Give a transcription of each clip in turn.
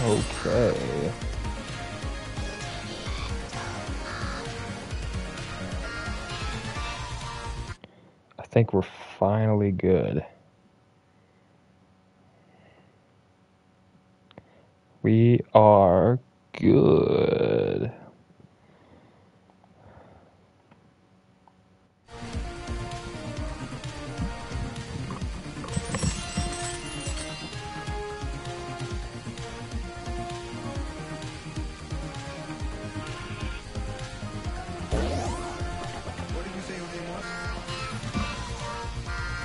Okay. I think we're finally good. We are good.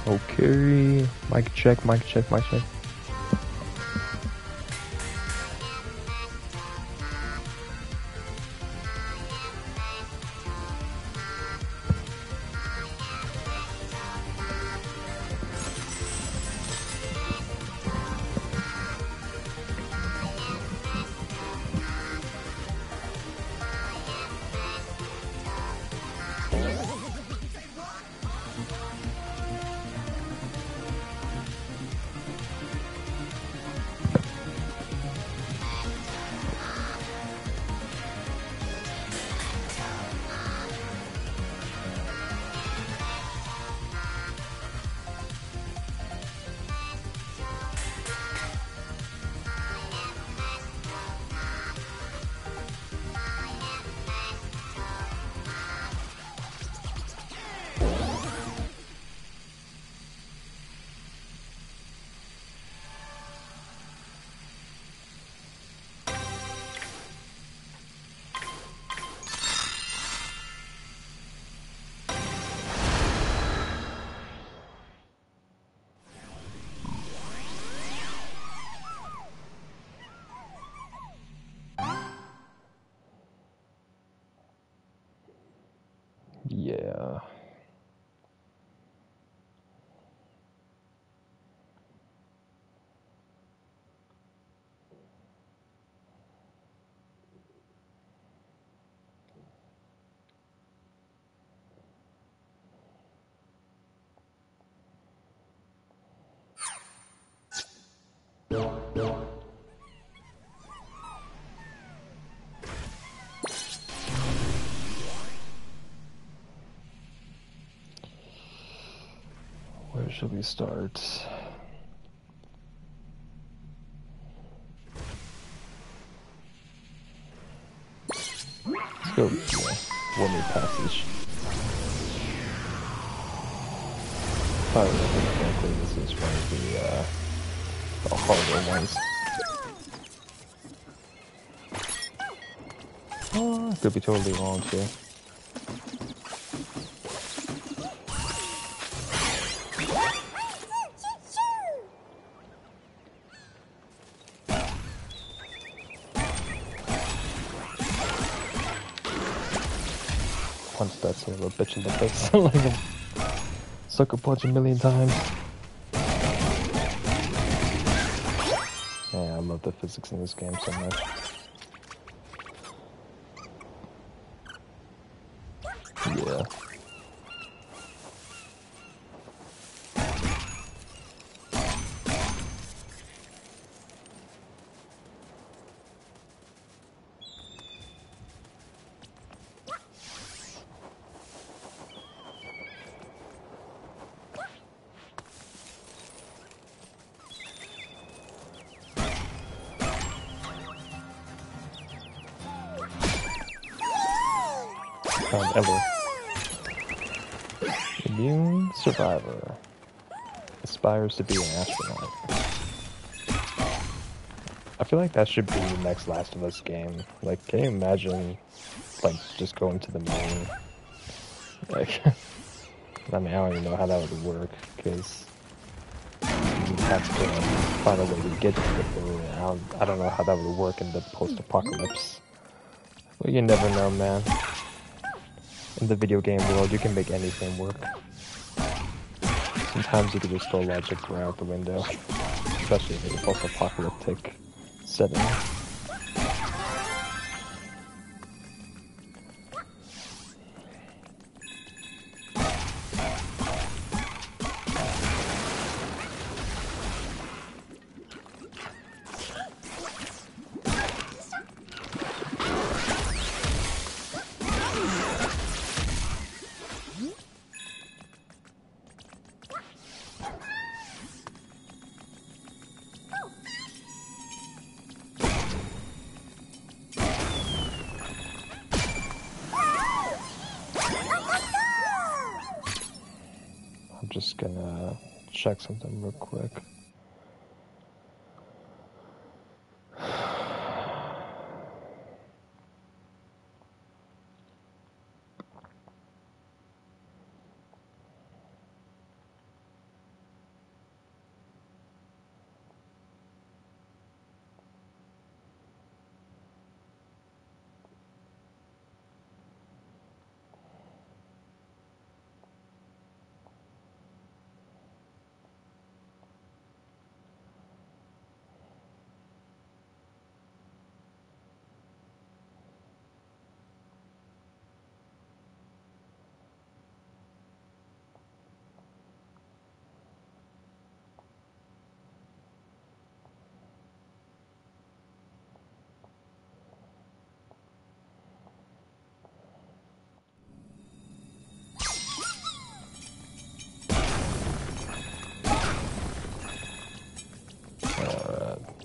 Okay. Mic check, mic check, mic check. Yeah. Where should we start? Let's go with the Warming Passage. If I remember correctly, this is one of the harder ones. Oh, I could be totally wrong too. Punch that son of a bitch in the face like a sucker punch a million times. Yeah, I love the physics in this game so much. Yeah. Found Ever. Immune survivor. Aspires to be an astronaut. I feel like that should be the next Last of Us game. Like, can you imagine, like, just going to the moon? Like, I mean, I don't even know how that would work, because you have to find a way to get to the moon. I don't know how that would work in the post-apocalypse. Well, you never know, man. In the video game world, you can make anything work. Sometimes you can just throw logic right out the window, especially in a post-apocalyptic setting. just gonna check something real quick.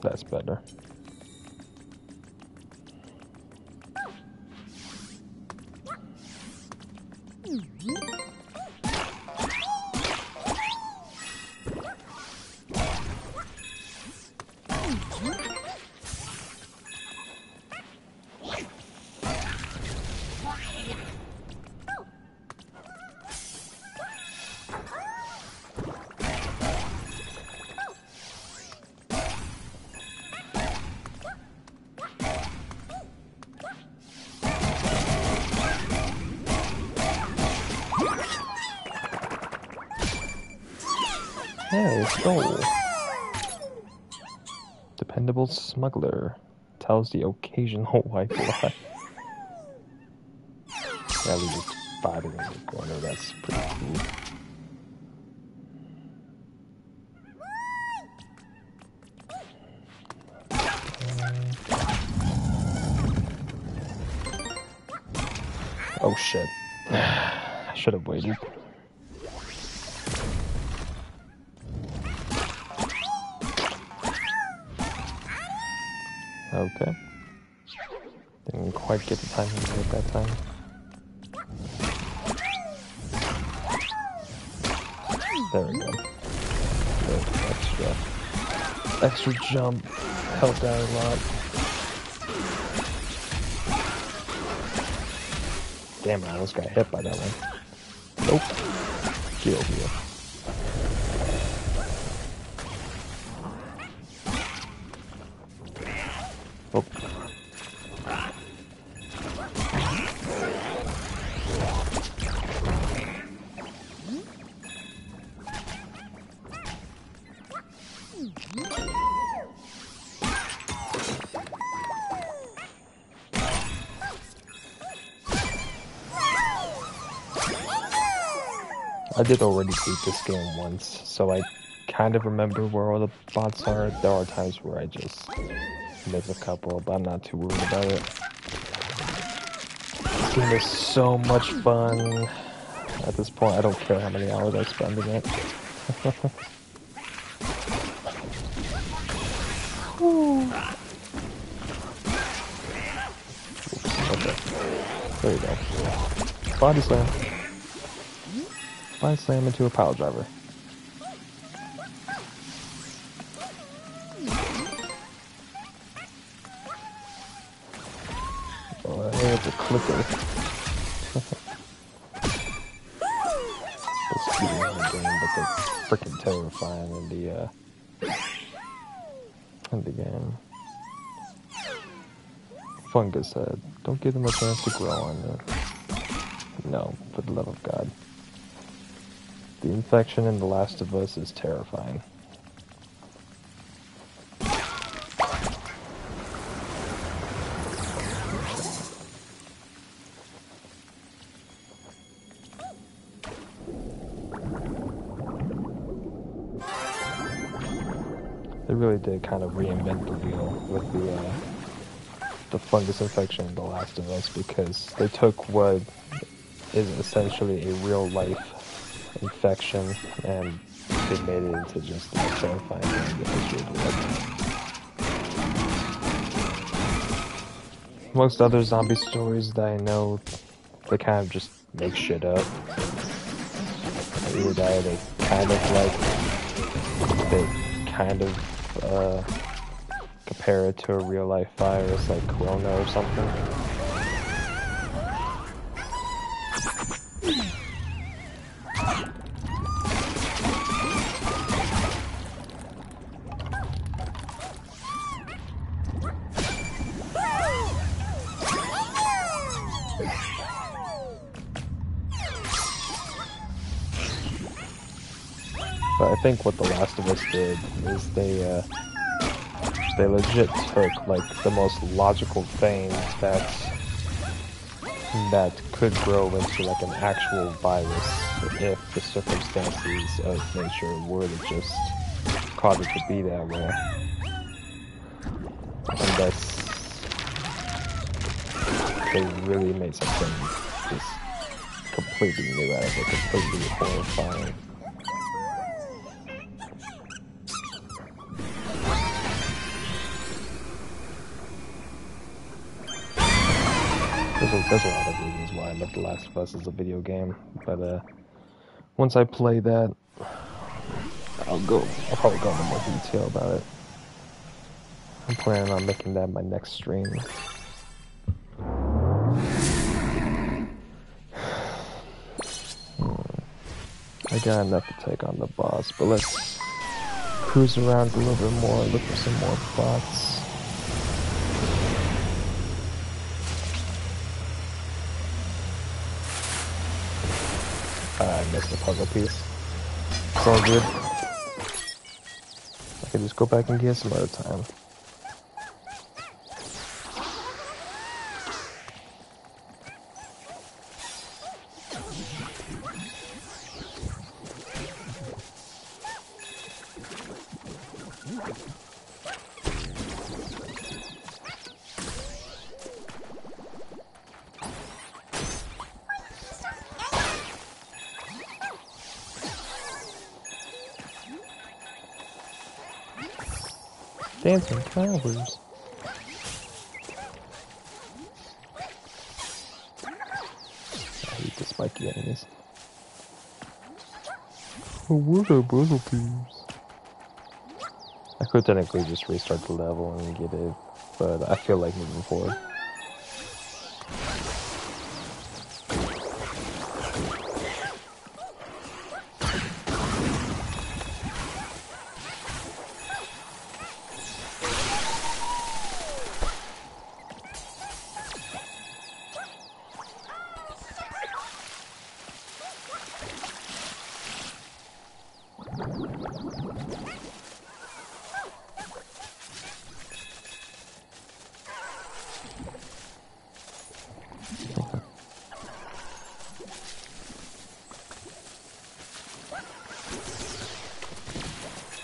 That's better. Yeah, let's go. Dependable smuggler tells the occasional white lie. Yeah, we just fighting in the corner. That's pretty cool. Oh shit. I should have waited. Okay. Didn't quite get the timing right that time. There we go. Good. Extra jump helped out a lot. Damn, I almost got hit by that one. Nope. Get over here. Oh. I did already beat this game once, so I kind of remember where all the bots are. There are times where I just miss a couple, but I'm not too worried about it. This game is so much fun. At this point, I don't care how many hours I spend in it. Okay. There you go. Body slam. Body slam into a pile driver. Oh, there's a clicker. It's speeding in the game, but they're freaking terrifying in the game. Fungus head. Don't give them a chance to grow on you. No, for the love of God. The infection in The Last of Us is terrifying. They really did kind of reinvent the wheel with the fungus infection in The Last of Us, because they took what is essentially a real life infection and they made it into just a terrifying thing. Most other zombie stories that I know, they kind of just make shit up. Either that or they kind of like, they kind of compare it to a real life virus like Corona or something. But I think what The Last of Us did is they legit took like the most logical things that could grow into like an actual virus if the circumstances of nature were to just cause it to be that way. Unless they really made something just completely new out of it, completely horrifying. There's a lot of reasons why I love The Last of Us as a video game, but once I play that, I'll probably go into more detail about it. I'm planning on making that my next stream. I got enough to take on the boss, but let's cruise around a little bit more, look for some more bots. I missed a puzzle piece. It's all good. I can just go back and get some other time. Dancing flowers. I hate the spiky enemies. Oh, what are puzzle cubes? I could technically just restart the level and get it, but I feel like moving forward.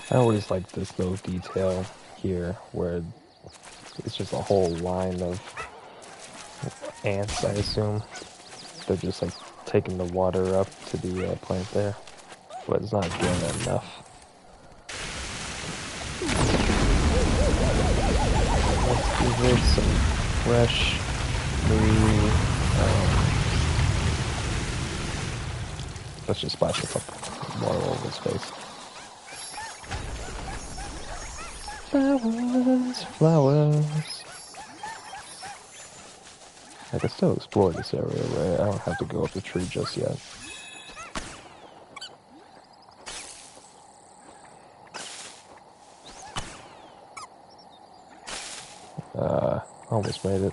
I always like this little detail here where it's just a whole line of ants, I assume. They're just like taking the water up to the plant there, but it's not doing that enough. Let's give it some fresh, new, let's just splash a couple more over his face. Flowers, flowers. I can still explore this area, right? I don't have to go up the tree just yet. Almost made it.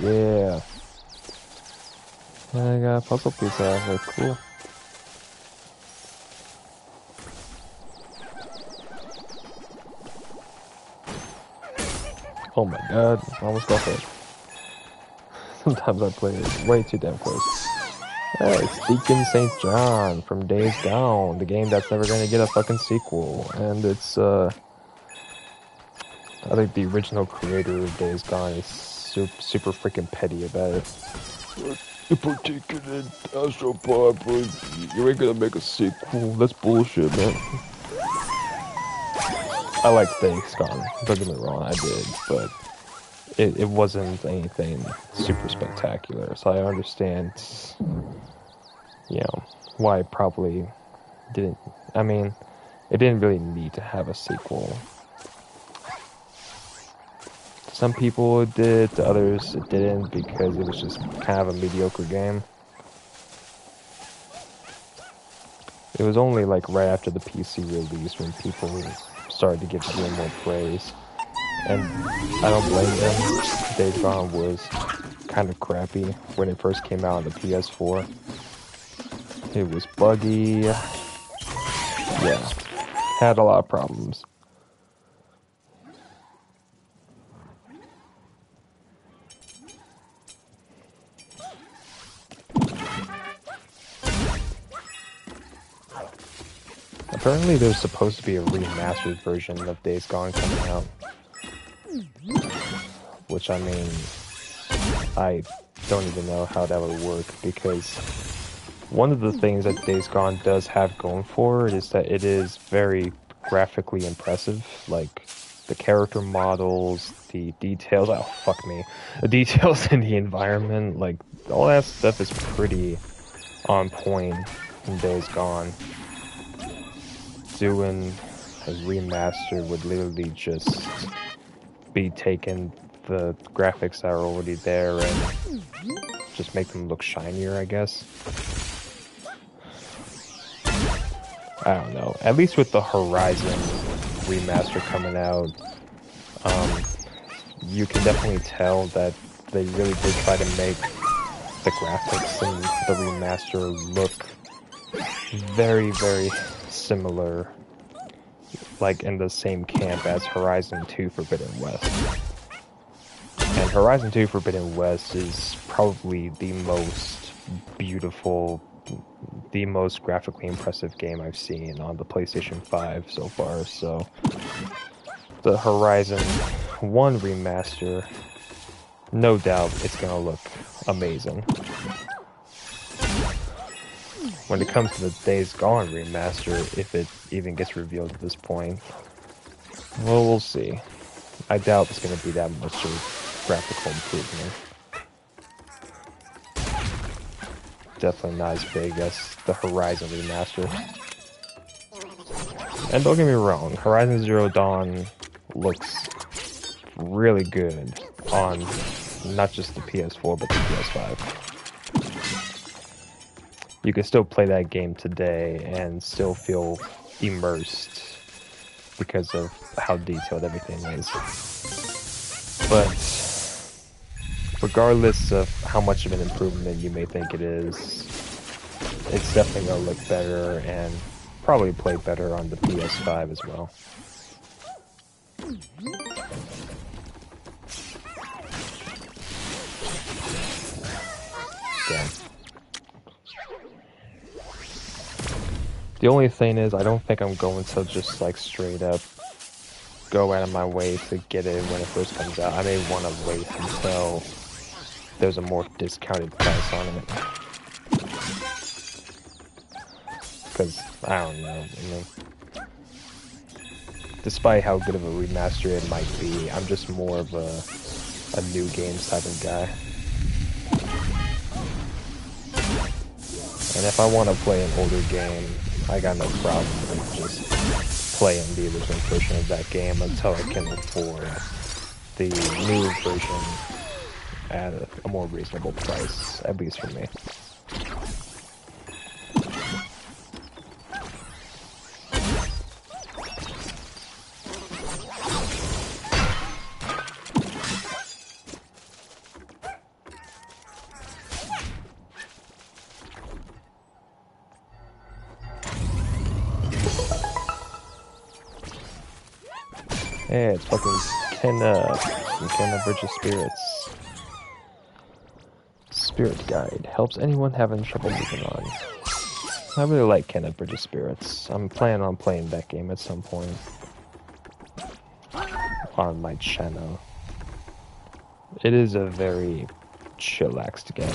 Yeah. I got a puzzle piece out of it, cool. Oh my god, I almost got hit. Sometimes I play it way too damn close. Hey, it's Deacon St. John from Days Gone, the game that's never gonna get a fucking sequel. And it's, I think the original creator of Days Gone is super freaking petty about it. If we're taking an Astro but you ain't gonna make a sequel. That's bullshit, man. I like Days Gone, don't get me wrong, I did, but it wasn't anything super spectacular, so I understand you know, why it probably didn't. I mean, it didn't really need to have a sequel. Some people it did, to others it didn't because it was just kind of a mediocre game. It was only like right after the PC release when people started to give the game more praise. And I don't blame them. Days Gone was kind of crappy when it first came out on the PS4. It was buggy. Yeah, had a lot of problems. Apparently there's supposed to be a remastered version of Days Gone coming out. Which, I mean, I don't even know how that would work, because one of the things that Days Gone does have going for it is that it is very graphically impressive. Like, the character models, the details, oh fuck me, the details in the environment, like, all that stuff is pretty on point in Days Gone. Doing a remaster would literally just be taking the graphics that are already there and just make them look shinier, I guess. I don't know. At least with the Horizon remaster coming out, you can definitely tell that they really did try to make the graphics in the remaster look very, very similar, like in the same camp as Horizon 2 Forbidden West. And Horizon 2 Forbidden West is probably the most beautiful, the most graphically impressive game I've seen on the PlayStation 5 so far, so the Horizon 1 remaster, no doubt it's gonna look amazing. When it comes to the Days Gone remaster, if it even gets revealed at this point, well, we'll see. I doubt it's going to be that much of graphical improvement. Definitely not as big as the Horizon remaster. And don't get me wrong, Horizon Zero Dawn looks really good on not just the PS4, but the PS5. You can still play that game today and still feel immersed because of how detailed everything is. But regardless of how much of an improvement you may think it is, it's definitely going to look better and probably play better on the PS5 as well. Damn. The only thing is, I don't think I'm going to just, like, straight up go out of my way to get it when it first comes out. I may want to wait until there's a more discounted price on it. Because, I don't know, I mean, despite how good of a remaster it might be, I'm just more of a new games type of guy. And if I want to play an older game, I got no problem with just playing the original version of that game until I can afford the new version at a more reasonable price, at least for me. Hey, it's fucking Kenna from Kenna Bridge of Spirits. Spirit Guide helps anyone having trouble moving on. I really like Kenna Bridge of Spirits. I'm planning on playing that game at some point on my channel. It is a very chillaxed game.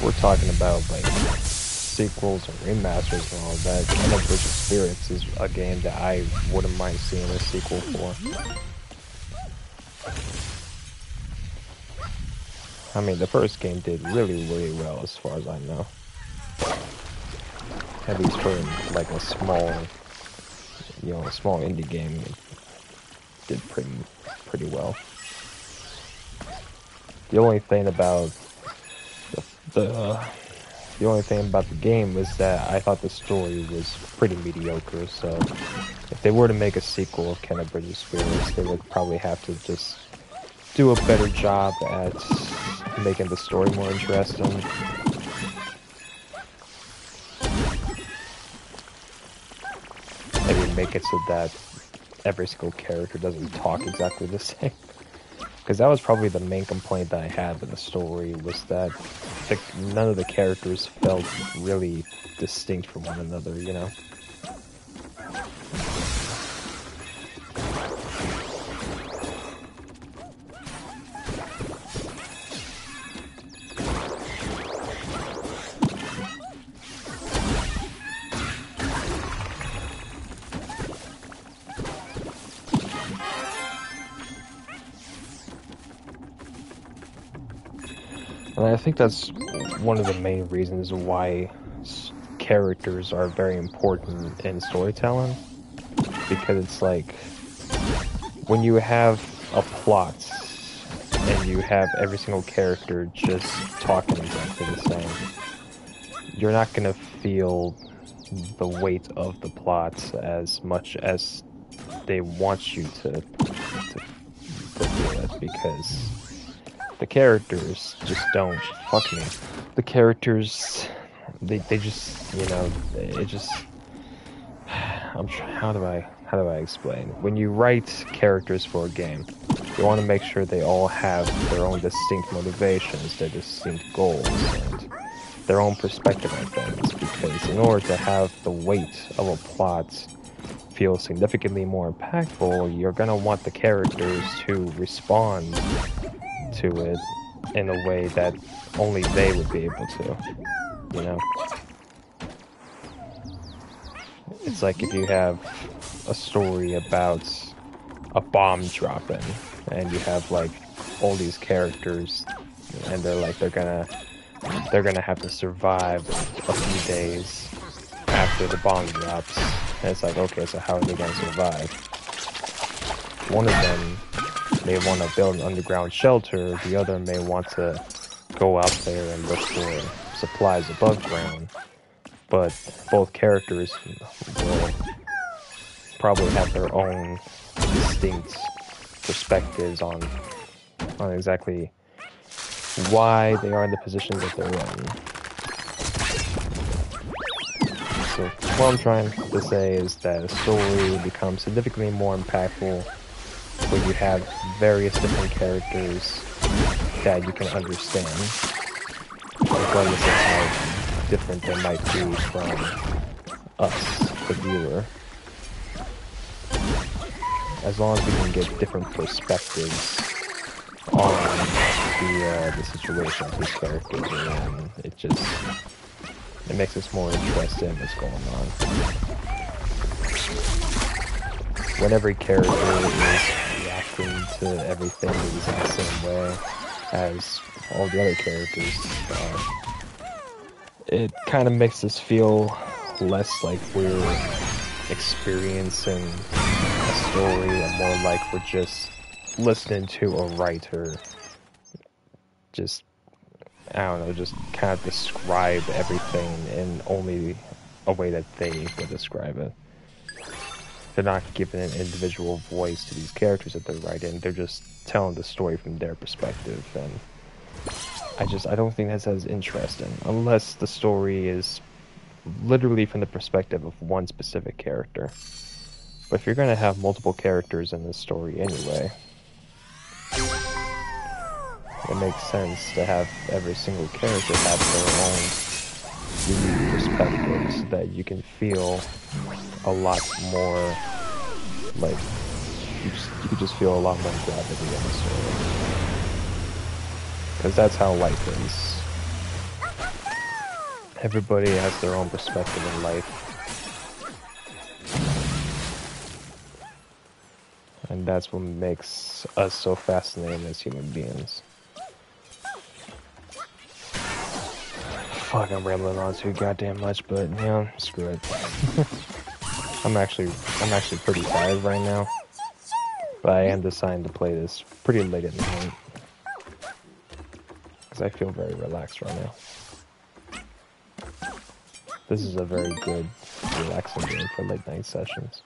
if we're talking about like sequels and remasters and all that, Kena Bridge of Spirits is a game that I wouldn't mind seeing a sequel for. I mean, the first game did really, really well as far as I know. At least for like a small, you know, a small indie game, it did pretty well. The only thing about the only thing about the game was that I thought the story was pretty mediocre. So if they were to make a sequel of Kena Bridge of Spirits, they would probably have to just do a better job at making the story more interesting. Maybe make it so that every single character doesn't talk exactly the same. Because that was probably the main complaint that I had with the story, was that none of the characters felt really distinct from one another, you know? And I think that's one of the main reasons why characters are very important in storytelling. Because it's like, when you have a plot and you have every single character just talking exactly the same, you're not going to feel the weight of the plot as much as they want you to feel it, because the characters just don't, fuck me. The characters, they just, you know, it just, how do I explain? When you write characters for a game, you want to make sure they all have their own distinct motivations, their distinct goals, and their own perspective on things, because in order to have the weight of a plot feel significantly more impactful, you're gonna want the characters to respond to it in a way that only they would be able to, you know? It's like if you have a story about a bomb dropping, and you have like all these characters, and they're gonna have to survive a few days after the bomb drops, and it's like, okay, so how are they gonna survive? One of them may want to build an underground shelter, the other may want to go out there and look for supplies above ground, but both characters will probably have their own distinct perspectives on exactly why they are in the positions that they're in. So what I'm trying to say is that a story becomes significantly more impactful when you have various different characters that you can understand, regardless of how different they might be from us, the viewer. As long as we can get different perspectives on the situation of these characters are in, it makes us more interested in what's going on. When every character is reacting to everything in the same way as all the other characters are, it kind of makes us feel less like we're experiencing a story and more like we're just listening to a writer just, I don't know, just kind of describe everything in only a way that they would describe it. They're not giving an individual voice to these characters that they're writing, they're just telling the story from their perspective, and I don't think that's as interesting, unless the story is literally from the perspective of one specific character. But if you're going to have multiple characters in this story anyway, it makes sense to have every single character have their own unique perspective so that you can feel a lot more, like, you could just feel a lot more gravity in the story. Because that's how life is. Everybody has their own perspective in life. And that's what makes us so fascinating as human beings. Fuck, I'm rambling on too goddamn much, but yeah, screw it. I'm actually pretty tired right now. But I am deciding to play this pretty late at night. Because I feel very relaxed right now. This is a very good, relaxing game for late night sessions.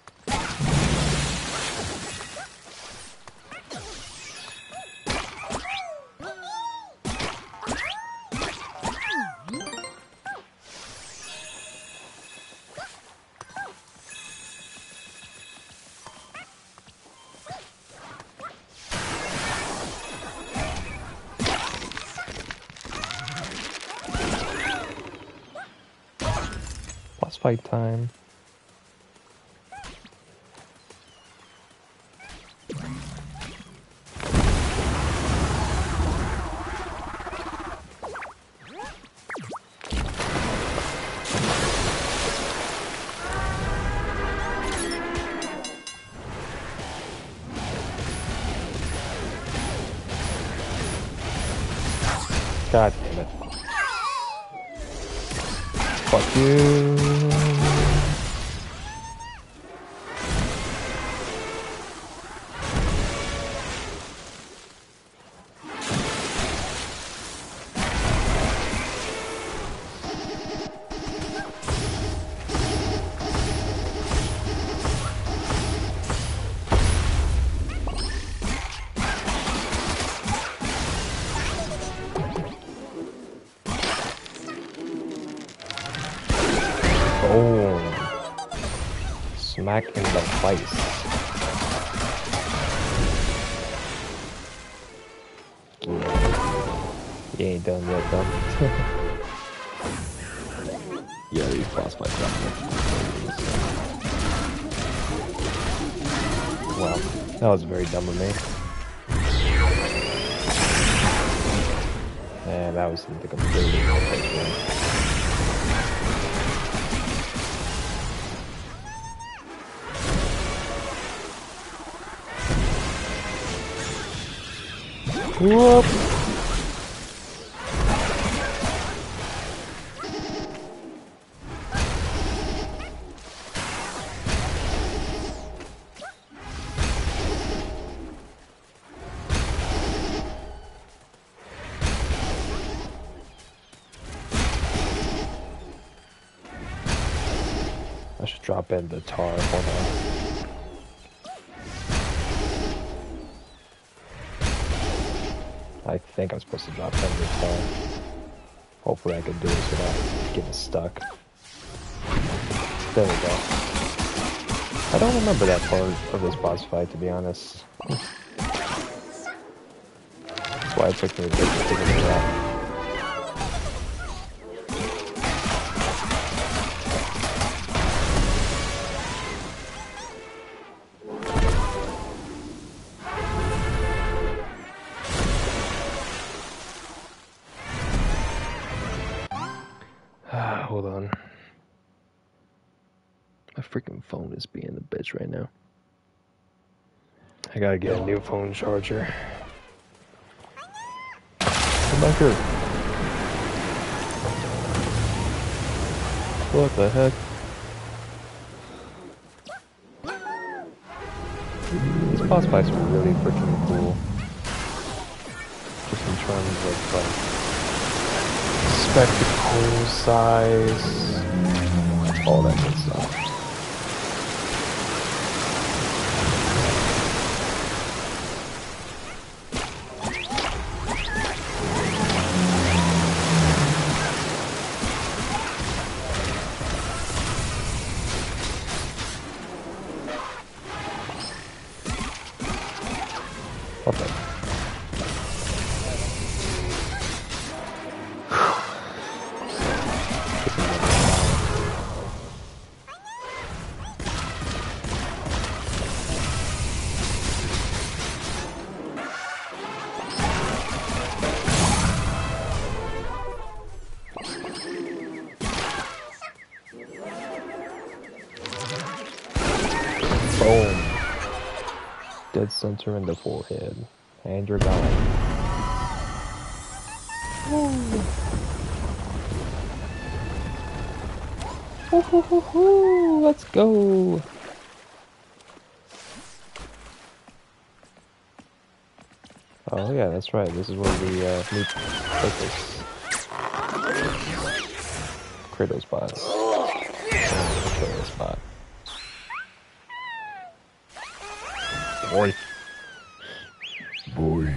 Boss fight time. God damn it. Fuck you. Smack in the face. Yeah. You ain't done yet, though. Yeah, these boss fights got me. Wow, that was very dumb of me. And that was the completely perfect one. Whoop! I should drop in the tar. Hold on. I think I'm supposed to drop in the tar. Hopefully I can do this without getting stuck. There we go. I don't remember that part of this boss fight, to be honest. That's why it took me a bit to figure it out. Hold on. My freaking phone is being a bitch right now. I gotta get a new phone charger. Come back here. What the heck? These boss fights are really freaking cool. Just in terms of spectacle, size, all that good stuff. Okay. Boom. Dead center in the forehead. And you're gone. Woo. Woo-hoo-hoo-hoo. Let's go. Oh yeah, that's right. This is where we meet Kratos spot. Kratos spot. Boy. Boy.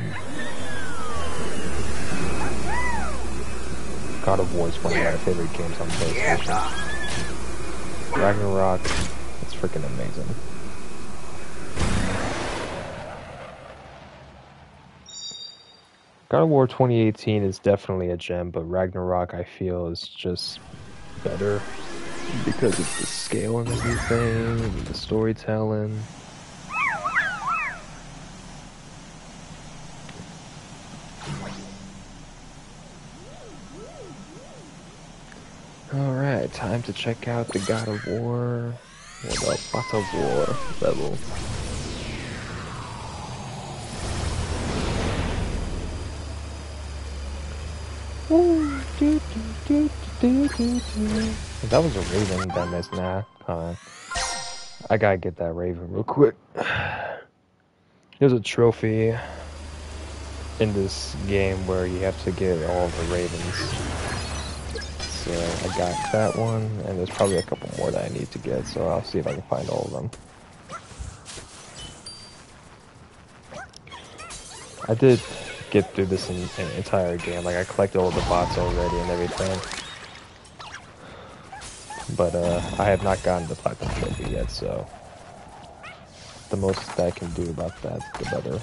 God of War is one of my favorite games on PlayStation. Ragnarok, it's freaking amazing. God of War 2018 is definitely a gem, but Ragnarok I feel is just better because of the scale and everything, and the storytelling. Alright, time to check out the God of War, or the God of War level. That was a raven that missed. Nah, hold on. I gotta get that raven real quick. There's a trophy in this game where you have to get all the ravens. So I got that one, and there's probably a couple more that I need to get, so I'll see if I can find all of them. I did get through this entire game, like I collected all the bots already and everything. But I have not gotten the platinum trophy yet, so the most that I can do about that, the better.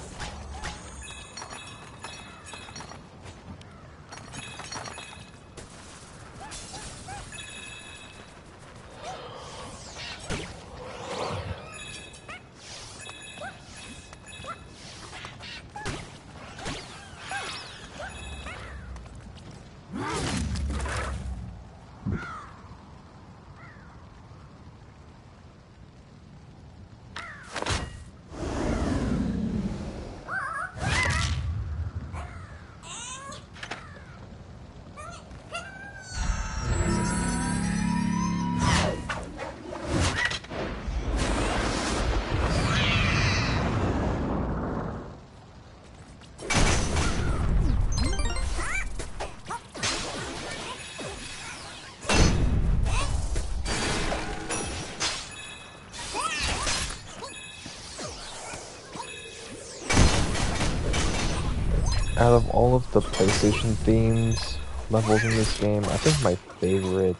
Out of all of the PlayStation themed levels in this game, I think my favorite,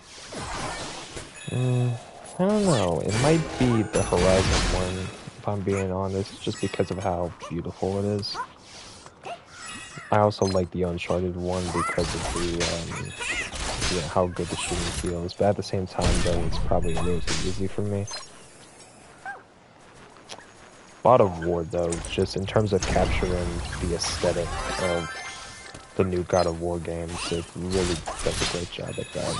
I don't know, it might be the Horizon one, if I'm being honest, just because of how beautiful it is. I also like the Uncharted one because of the, how good the shooting feels, but at the same time though, it's probably a little too easy for me. God of War, though, just in terms of capturing the aesthetic of the new God of War games, it really does a great job at that.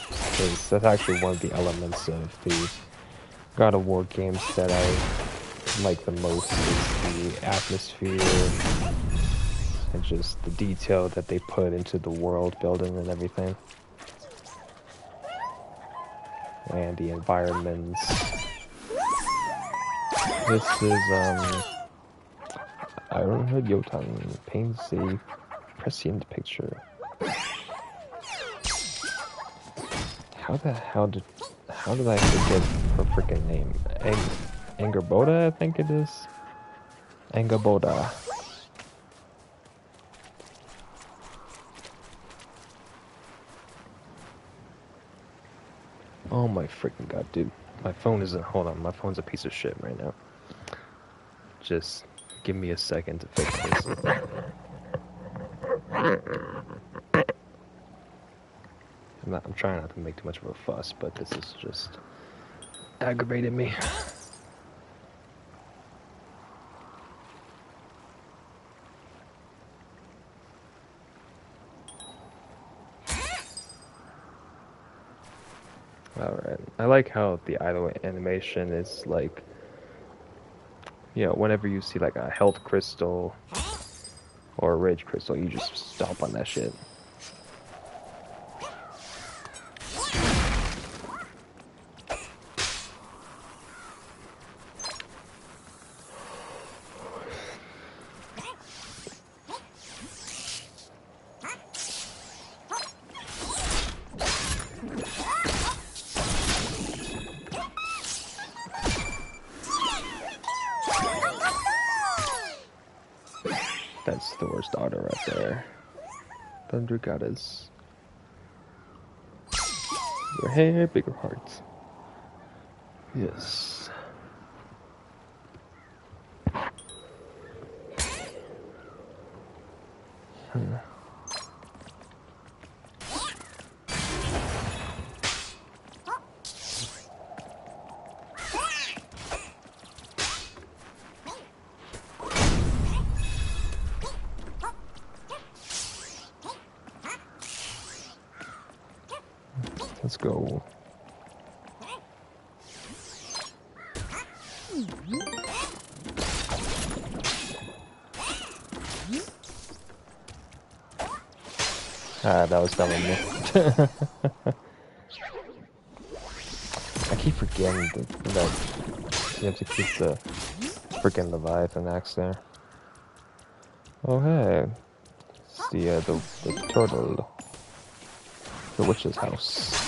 Because that's actually one of the elements of the God of War games that I like the most is the atmosphere and just the detail that they put into the world building and everything. And the environments. This is, I don't know, Yotan paints a prescient picture. How did I forget her freaking name? Angerboda, I think it is. Angerboda. Oh my freaking god, dude. My phone isn't, hold on, my phone's a piece of shit right now. Just give me a second to fix this. I'm trying not to make too much of a fuss, but this is just aggravating me. Alright. I like how the idle animation is like, you know, whenever you see like a health crystal or a rage crystal, you just stomp on that shit. That's Thor's daughter right there. Thunder Goddess. Your hair, bigger heart. Yes. Let's go. Ah, that was dumb of me. I keep forgetting that you have to keep the freaking Leviathan axe there. Oh hey, it's the turtle, the witch's house.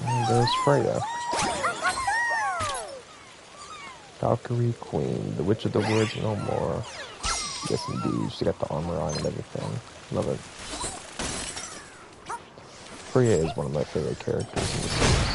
And there's Freya. Valkyrie Queen, the Witch of the Woods no more. Yes indeed, she got the armor on and everything. Love it. Freya is one of my favorite characters in the series.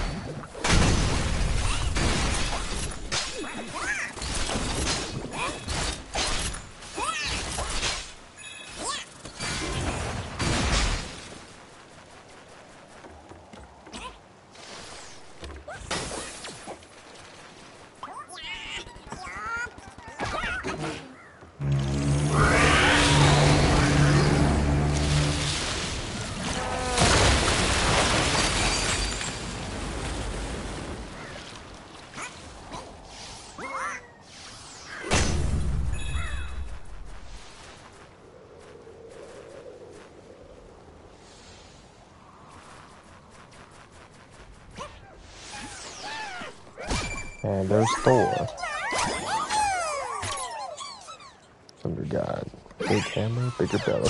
And there's Thor. Thunder God. Big hammer, bigger belly.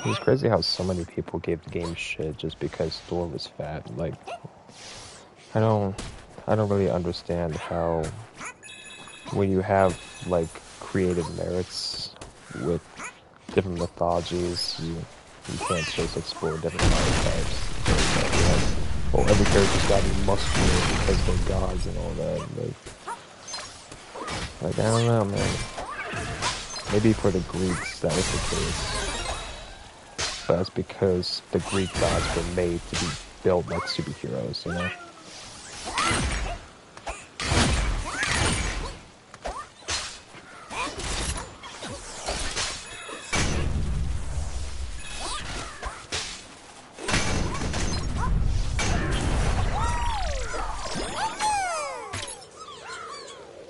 It's crazy how so many people gave the game shit just because Thor was fat. Like, I don't really understand how when you have like creative merits with different mythologies, you can't just explore different body types. Well, every character's got to be muscular because they're gods and all that. Like, I don't know, man. Maybe for the Greeks that was the case. But that's because the Greek gods were made to be built like superheroes, you know?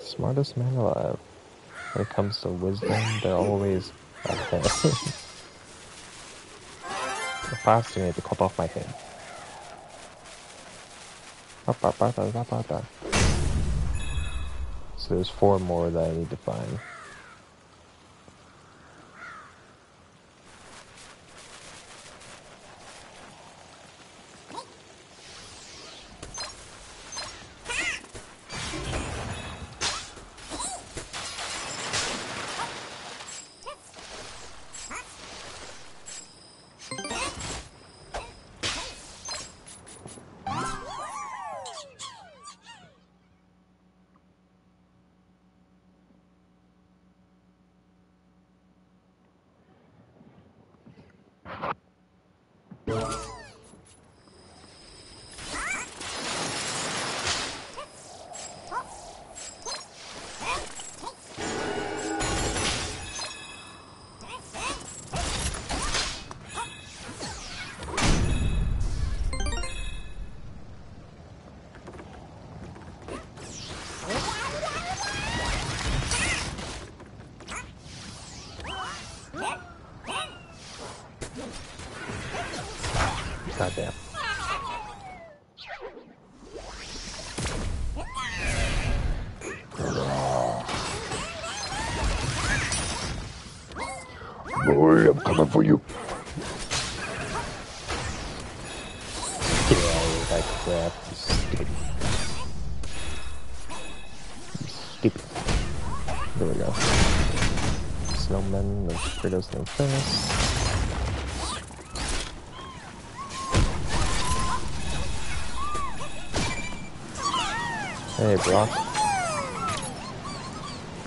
Smartest man alive. When it comes to wisdom, they're always ahead. The faster I need to cut off my head. So there's 4 more that I need to find. Goddamn. Boy, I'm coming for you. Get out of that crap, you stupid. Stupid. There we go. Snowmen, the Kratos and Infernos. Hey, Brock.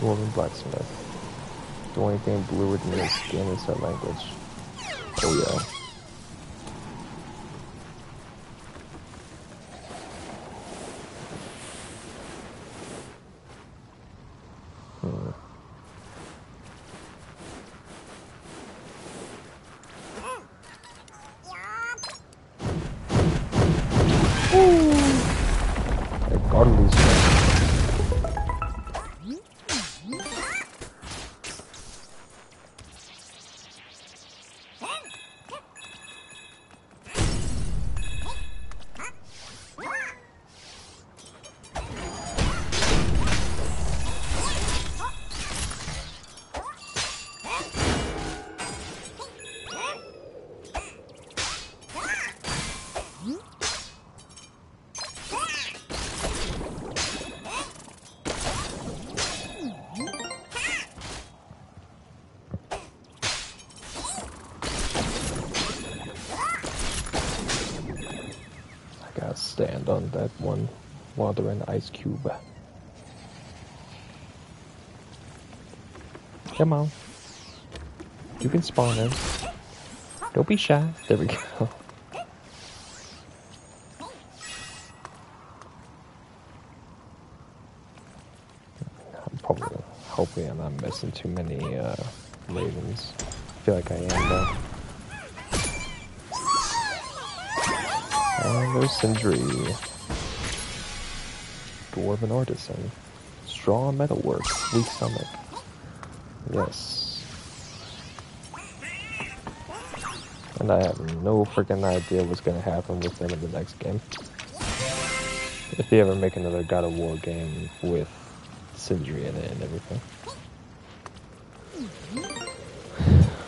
Dwarven Blacksmith. The only thing bluer than this game is that language. Oh yeah. Stand on that one water and ice cube. Come on. You can spawn in. Don't be shy. There we go. I'm probably hoping I'm not missing too many ravens. I feel like I am though. And there's Sindri. Dwarven artisan. Strong metalwork. Weak stomach. Yes. And I have no freaking idea what's gonna happen with them in the next game. If they ever make another God of War game with Sindri in it and everything.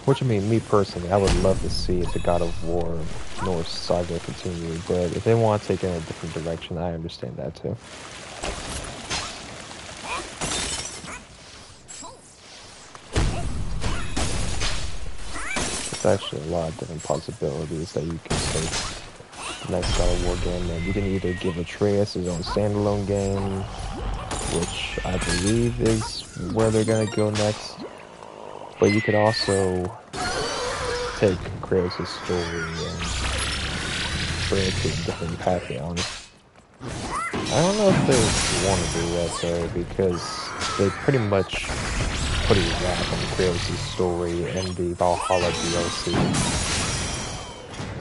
Which, I mean, me personally, I would love to see the God of War Norse saga continue, but if they want to take it in a different direction, I understand that too. There's actually a lot of different possibilities that you can take the next God of War game, and you can either give Atreus his own standalone game, which I believe is where they're going to go next. But you could also take Kratos' story and bring it to a different pantheon. I don't know if they want to do that though, because they pretty much put a wrap on Kratos' story in the Valhalla DLC.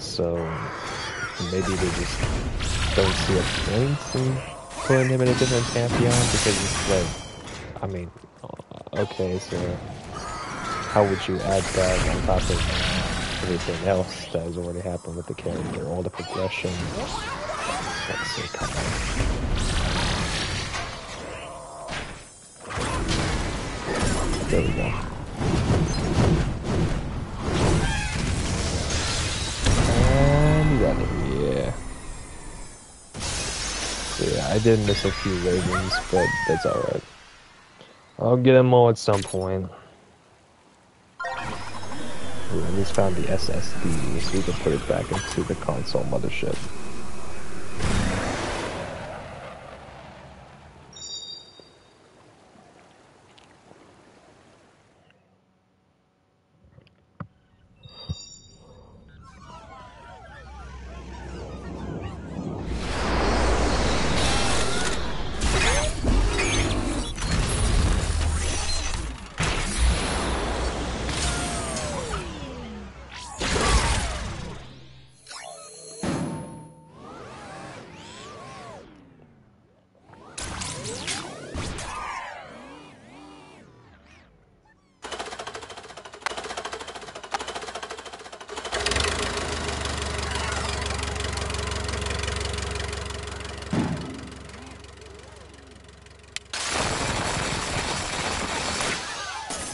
So maybe they just don't see a point in putting him in a different pantheon, because it's like, I mean, okay, so how would you add that on top of everything else that has already happened with the character, all the progression? Let's see, come on. There we go. And we got it, yeah. So yeah, I did miss a few ravens, but that's alright. I'll get them all at some point. We at least found the SSD, so we can put it back into the console mothership.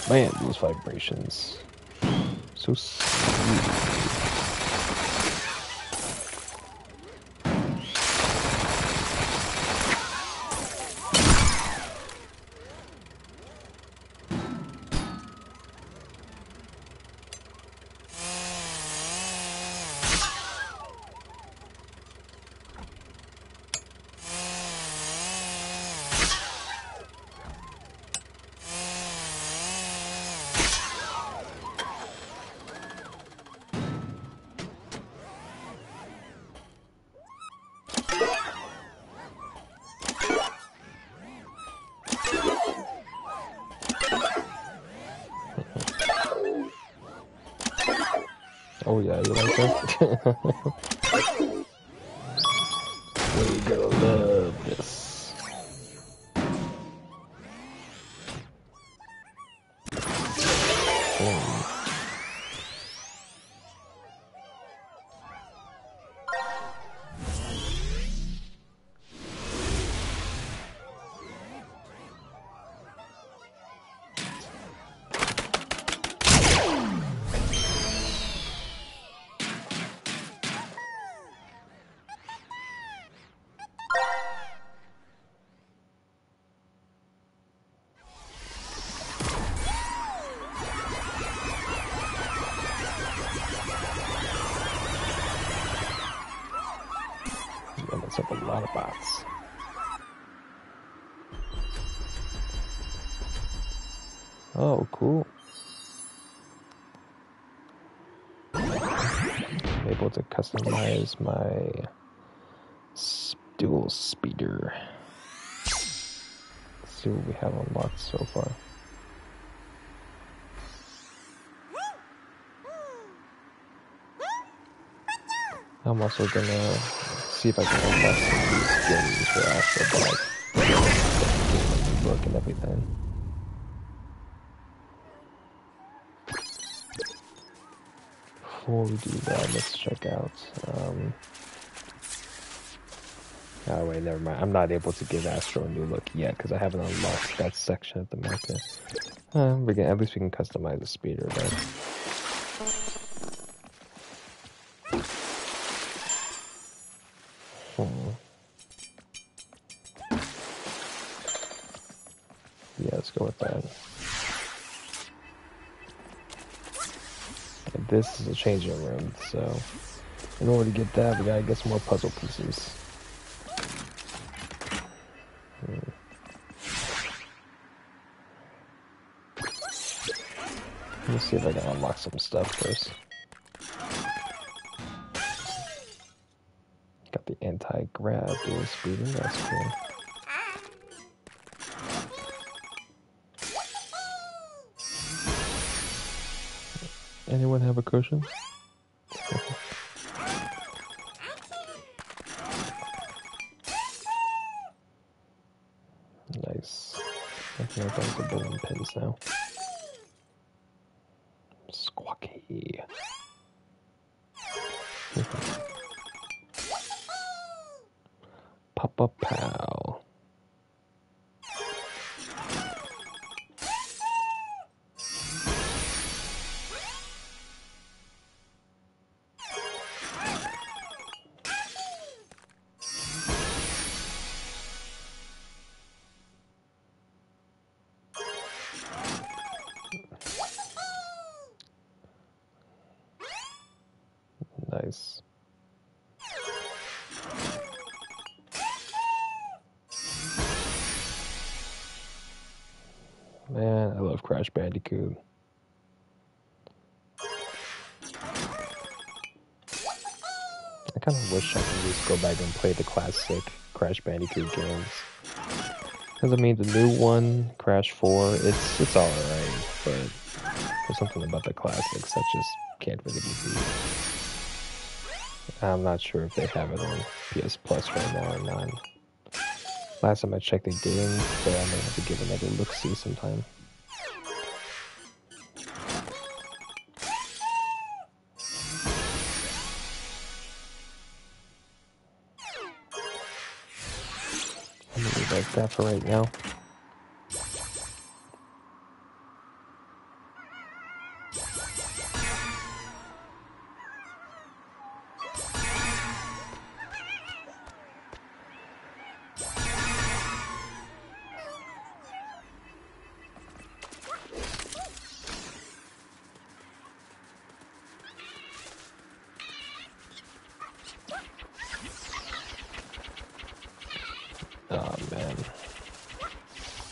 Man, these vibrations. So sweet. Oh yeah, you like that? We're gonna love this. And that's up a lot of bots. Oh, cool. I'm able to customize my dual speeder. Let's see what we have unlocked so far. I'm also gonna see if I can unlock some of these skins for Astro, but book and everything. Before we do that, let's check out. Oh wait, never mind. I'm not able to give Astro a new look yet because I haven't unlocked that section of the market. At least we can customize the speeder, right? Yeah, let's go with that. And this is a changing room, so in order to get that, we gotta get some more puzzle pieces. Let's see if I can unlock some stuff first. Got the anti-grab dual speeder, that's cool. Anyone have a cushion? Nice. I think I've got the bowling pins now. Squawky. Papa Pow. Nice. Man, I love Crash Bandicoot. I kind of wish I could just go back and play the classic Crash Bandicoot games. Because I mean, the new one, Crash 4, it's alright, but there's something about the classics that just can't really be beat. I'm not sure if they have it on PS Plus right now or not. Last time I checked, they didn't, but I may have to give another look-see sometime. I'm gonna leave it like that for right now. Oh man.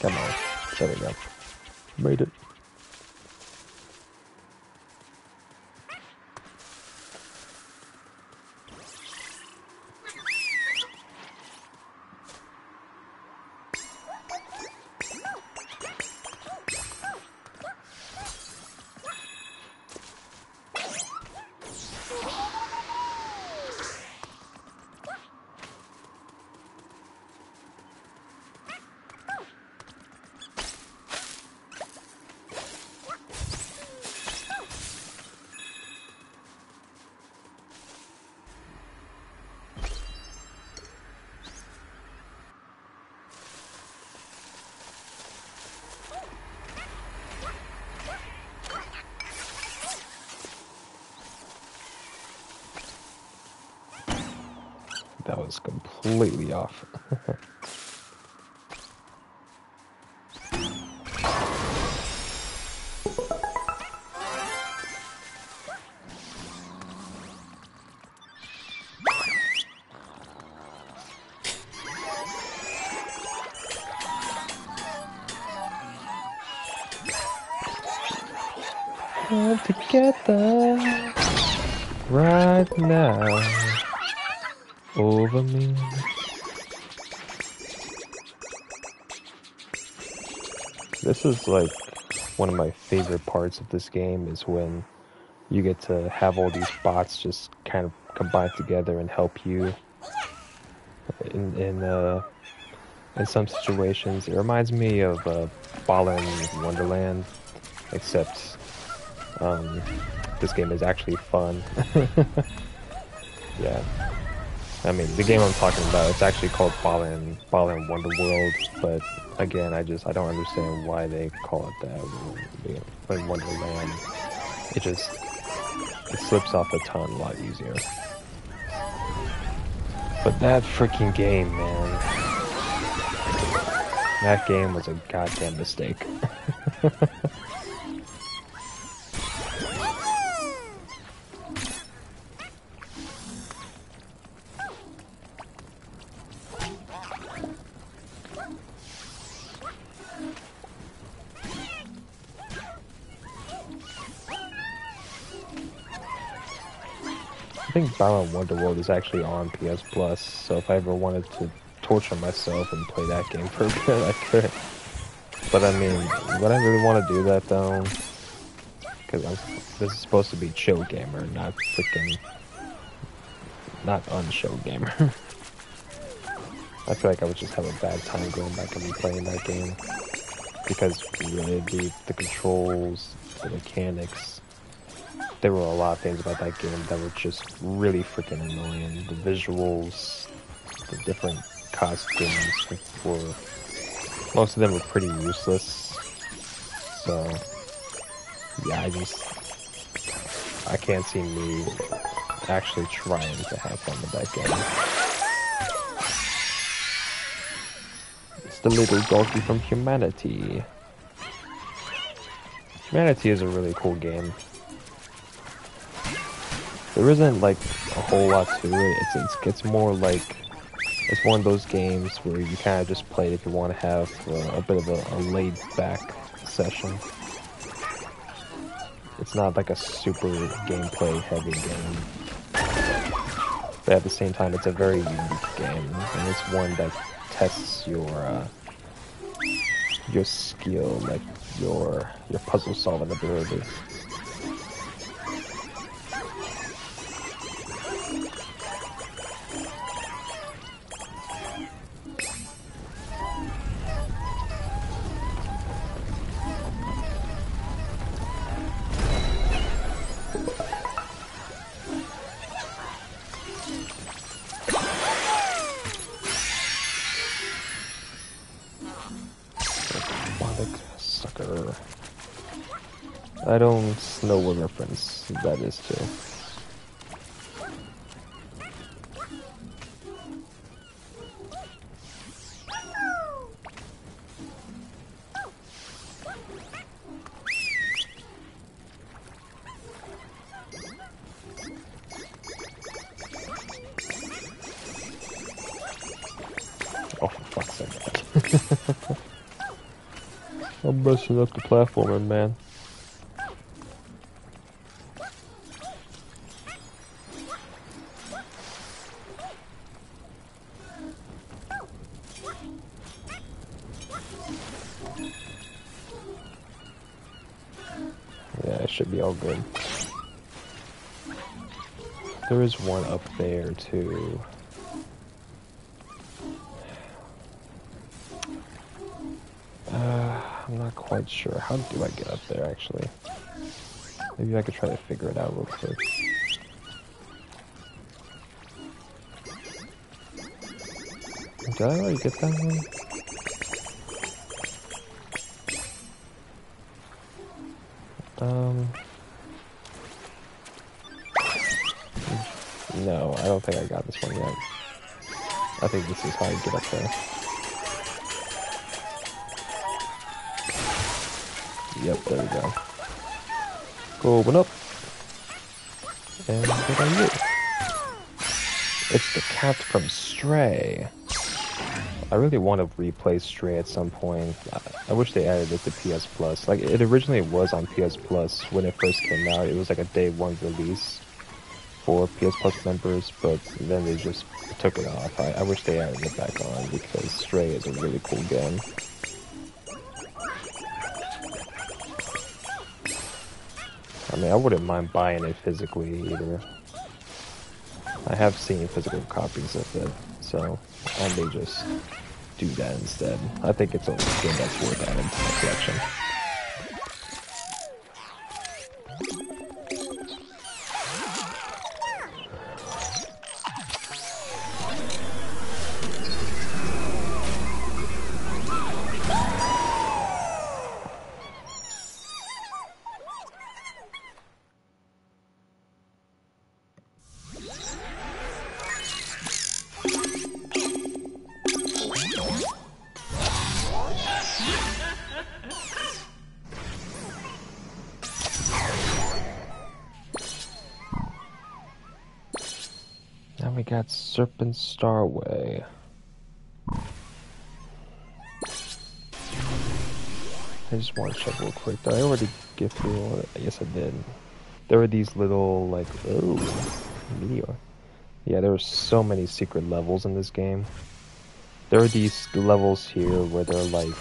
Come on. There we go. Made it. That was completely off. All together right now over me. This is like one of my favorite parts of this game is when you get to have all these bots just kind of combine together and help you in some situations. It reminds me of Ballin Wonderland, except this game is actually fun. Yeah. I mean, the game I'm talking about, it's actually called Ballin Wonderworld, but again, I don't understand why they call it that. When Wonderland, it slips off the tongue a lot easier. But that freaking game, man. That game was a goddamn mistake. I think Balan Wonderworld is actually on PS Plus, so if I ever wanted to torture myself and play that game for a bit, I could. But I mean, would I really want to do that though? Because this is supposed to be chill gamer, not unshow gamer. I feel like I would just have a bad time going back and replaying that game. Because really, the controls, the mechanics, there were a lot of things about that game that were just really freaking annoying. The visuals, the different costumes were, most of them were pretty useless. So, yeah, I can't see me actually trying to have fun with that game. It's the little doggy from Humanity. Humanity is a really cool game. There isn't like a whole lot to it. It's more like, it's one of those games where you kind of just play it if you want to have a bit of a laid back session. It's not like a super gameplay heavy game. But at the same time, it's a very unique game, and it's one that tests your skill, like your puzzle solving ability. Sucker. I don't know what reference that is to. Oh, for fuck's sake. I'm messing up the platformer, man. Yeah, it should be all good. There is one up there, too. I'm not quite sure. How do I get up there, actually? Maybe I could try to figure it out real quick. Did I already get that one? No, I don't think I got this one yet. I think this is how I get up there. Yep, there we go. Going up. And what are you? It's the cat from Stray. I really want to replay Stray at some point. I wish they added it to PS Plus. Like, it originally was on PS Plus when it first came out. It was like a day one release for PS Plus members, but then they just took it off. I wish they added it back on because Stray is a really cool game. I mean, I wouldn't mind buying it physically either. I have seen physical copies of it, so I may just do that instead. I think it's a game that's worth adding to my collection. Now we got Serpent Starway. I just want to check real quick. Did I already get through all it? Yes, I did. There were these little, like, oh, meteor. Yeah, there were so many secret levels in this game. There are these levels here where they're like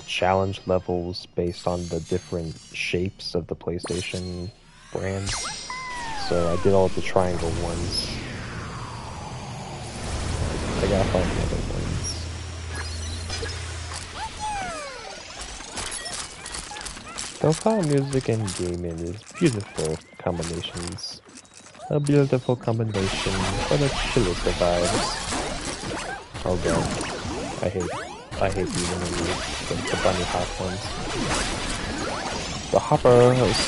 challenge levels based on the different shapes of the PlayStation brand. So I did all the triangle ones. I gotta find the other ones. Lo-fi music and gaming is beautiful combinations. A beautiful combination for the chillest of vibes. Oh god, I hate these enemies, the bunny hop ones. The hoppers,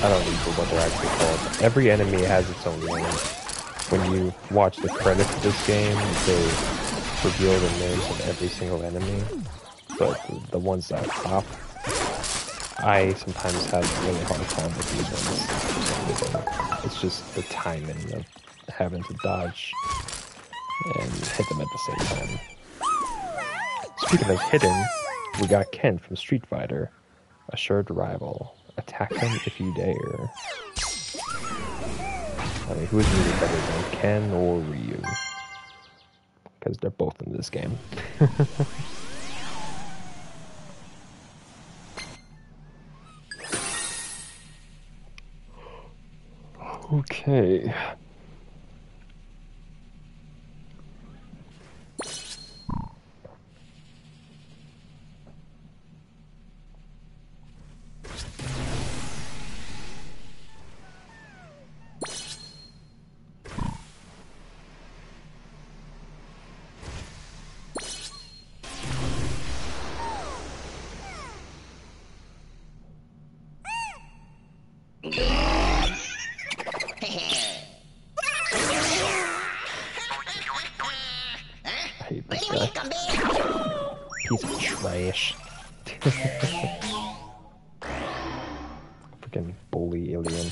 I don't remember what they're actually called. Every enemy has its own name. When you watch the credits of this game, they reveal the names of every single enemy, but the ones that hop, I sometimes have a really hard time with these ones for some reason. It's just the timing of having to dodge and hit them at the same time. Speaking of hidden, we got Ken from Street Fighter. Assured rival. Attack him if you dare. I mean, who is really better than Ken or Ryu? Because they're both in this game. Okay. Piece of trash. Freaking bully alien.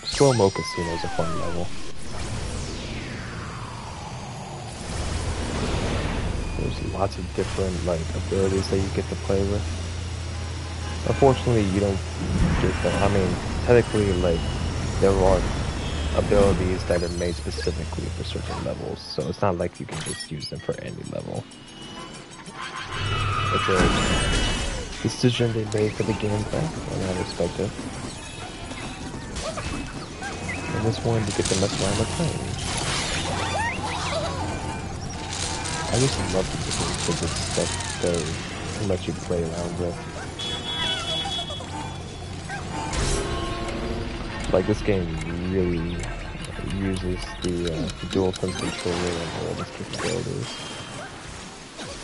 Slow-mo casino is a fun level. There's lots of different like abilities that you get to play with. Unfortunately, you don't get them. I mean, technically, like there are abilities that are made specifically for certain levels, so it's not like you can just use them for any level. It's a decision they made for the gameplay, and I respect it. And this one, you get to mess around with range. I just love the different physics stuff that let you play around with. Like, this game really uses the DualSense controller and all of its capabilities.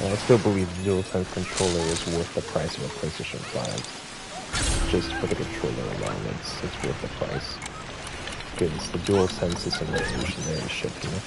And I still believe the DualSense controller is worth the price of a PlayStation 5. Just for the controller alone, it's worth the price. Because the DualSense is some revolutionary shit here.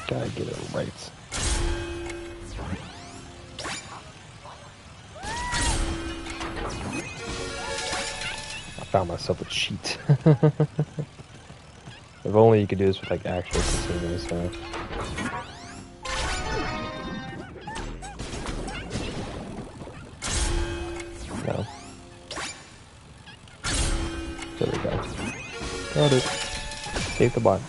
Gotta get it right. I found myself a cheat. If only you could do this with like actual casinos, huh? No. There we go. Got it. Save the bot.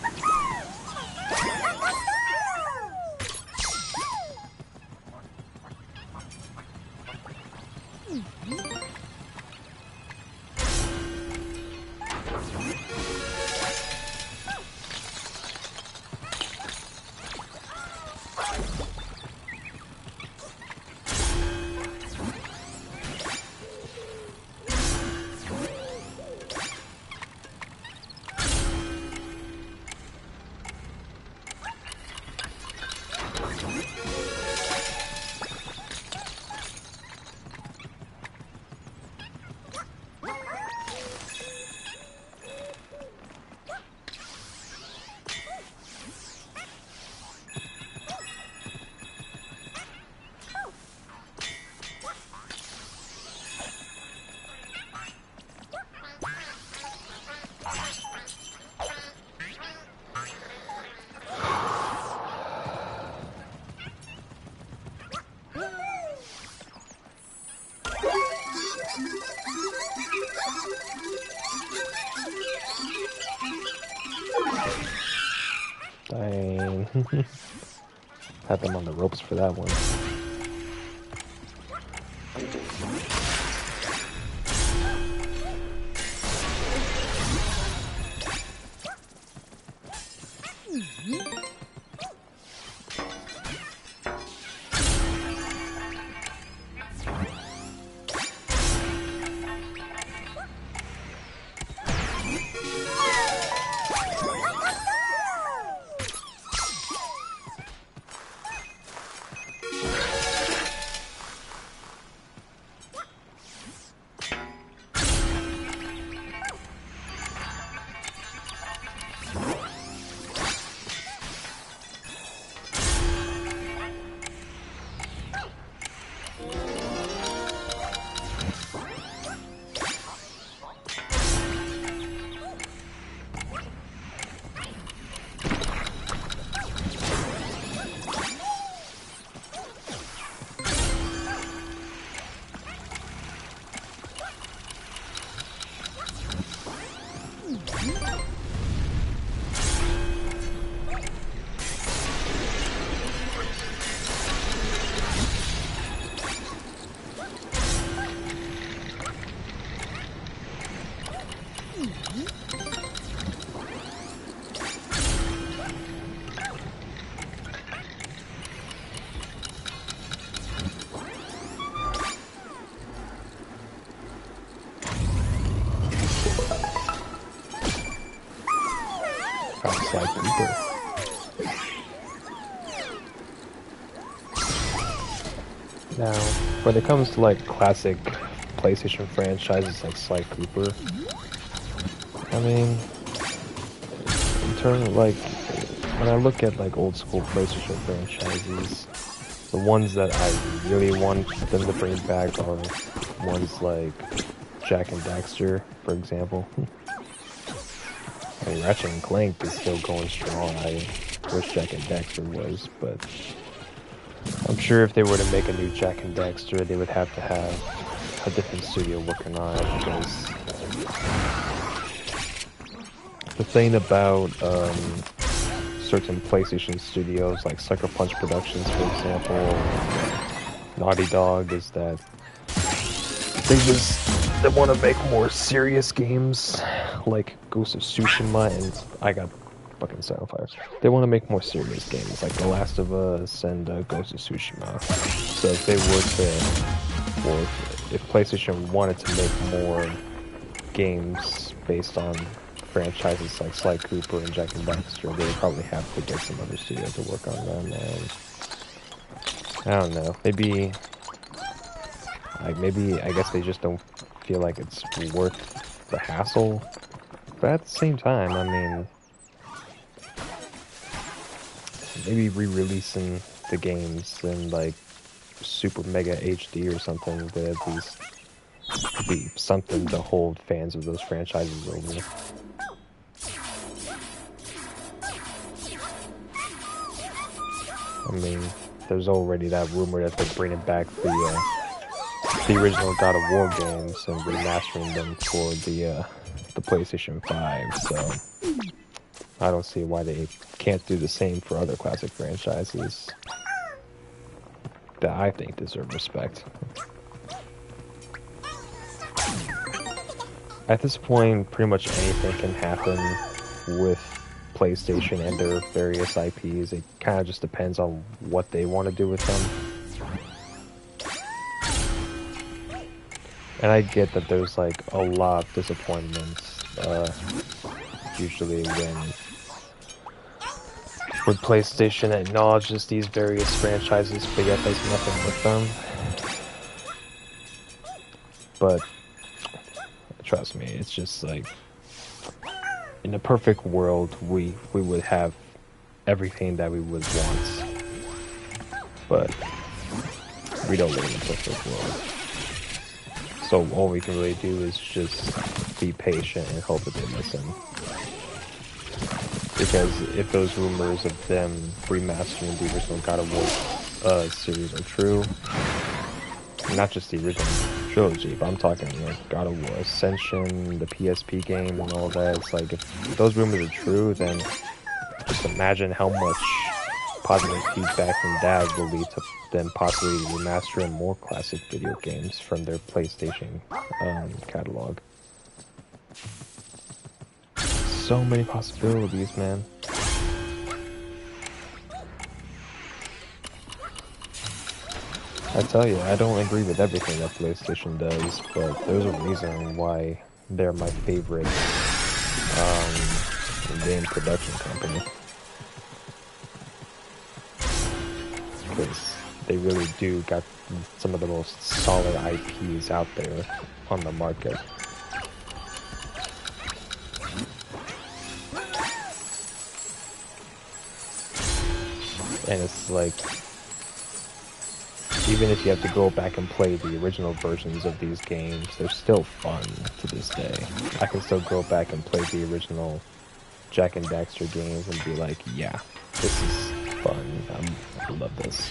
Dang. Had them on the ropes for that one. about Sly Cooper. Now, when it comes to like classic PlayStation franchises like Sly Cooper, I mean, in terms of like, when I look at like old school PlayStation franchises, the ones that I really want them to bring back are ones like Jak and Daxter, for example. I mean, Ratchet and Clank is still going strong. I wish Jak and Daxter was, but I'm sure if they were to make a new Jak and Daxter, they would have to have a different studio working on it, because the thing about certain PlayStation studios, like Sucker Punch Productions, for example, Naughty Dog, is that they want to make more serious games, like Ghost of Tsushima, and I got fucking set on fire. They want to make more serious games, like The Last of Us and Ghost of Tsushima. So if they were to, or if PlayStation wanted to make more games based on franchises like Sly Cooper and Jak and Daxter, they would probably have to get some other studio to work on them, and I don't know, maybe I guess they just don't feel like it's worth the hassle, but at the same time, I mean, maybe re-releasing the games in like Super Mega HD or something would at least be something to hold fans of those franchises over. I mean, there's already that rumor that they're bringing back the original God of War games and remastering them for the PlayStation 5, so I don't see why they can't do the same for other classic franchises that I think deserve respect. At this point, pretty much anything can happen with PlayStation and their various IPs. It kind of just depends on what they want to do with them. And I get that there's like a lot of disappointments, usually when PlayStation acknowledges these various franchises, but yet does nothing with them. But trust me, it's just like, in a perfect world, we would have everything that we would want, but we don't live in a perfect world. So all we can really do is just be patient and hope that they listen. Because if those rumors of them remastering the original God of War series are true, not just the original trilogy, but I'm talking like God of War Ascension, the PSP game, and all that. It's like, if those rumors are true, then just imagine how much positive feedback from that will lead to them possibly remastering more classic video games from their PlayStation catalog. So many possibilities, man. I tell you, I don't agree with everything that PlayStation does, but there's a reason why they're my favorite game production company. Because they really do got some of the most solid IPs out there on the market. And it's like, even if you have to go back and play the original versions of these games, they're still fun to this day. I can still go back and play the original Jak and Daxter games and be like, yeah, this is fun. I love this.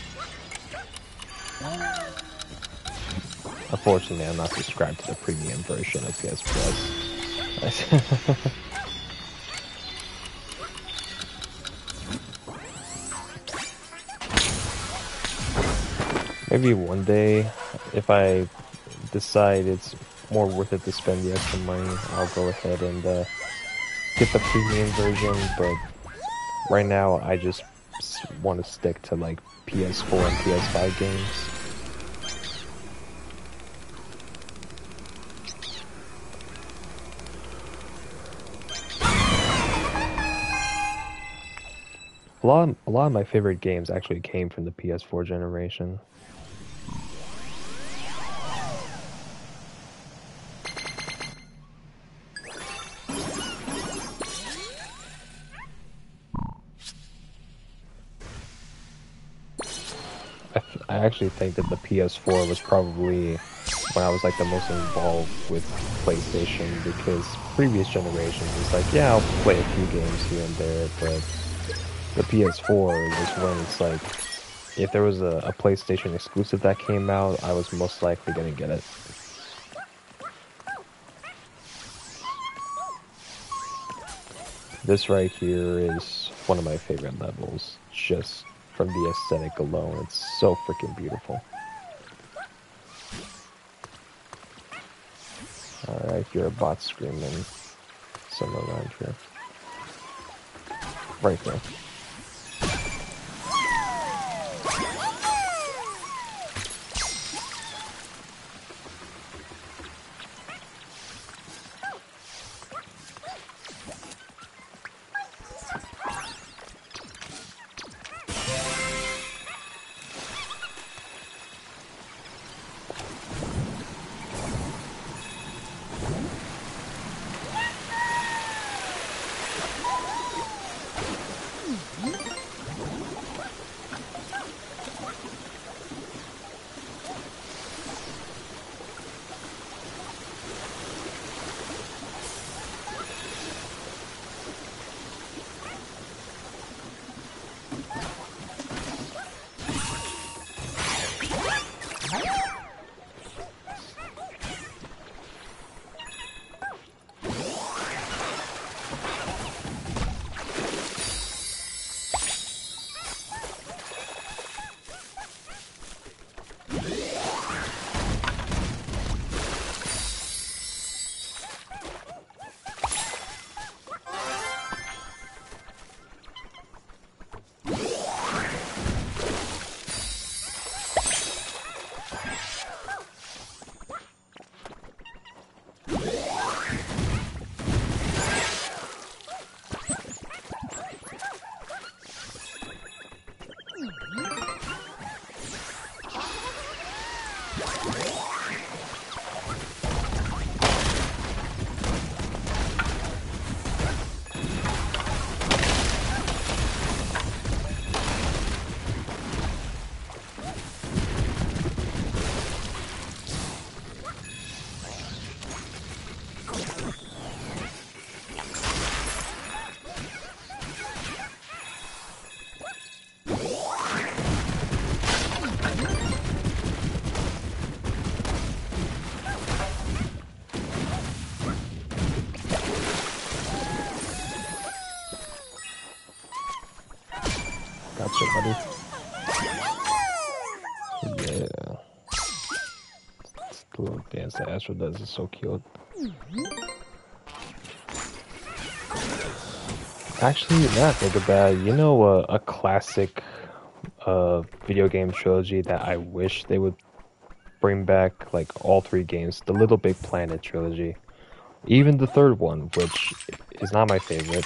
Unfortunately, I'm not subscribed to the premium version of PS Plus. Maybe one day, if I decide it's more worth it to spend the extra money, I'll go ahead and get the premium version, but right now I just want to stick to like PS4 and PS5 games. A lot of my favorite games actually came from the PS4 generation. I actually think that the PS4 was probably when I was like the most involved with PlayStation, because previous generations it's like, yeah, I'll play a few games here and there, but the PS4 was when it's like, if there was a PlayStation exclusive that came out, I was most likely gonna get it. This right here is one of my favorite levels, just from the aesthetic alone. It's so freaking beautiful. Alright, hear a bot screaming somewhere around here. Right there. Gotcha, buddy. Yeah. The little dance that Astro does is so cute. Actually, now I think about it, you know, a classic video game trilogy that I wish they would bring back, like all three games, the Little Big Planet trilogy. Even the third one, which is not my favorite.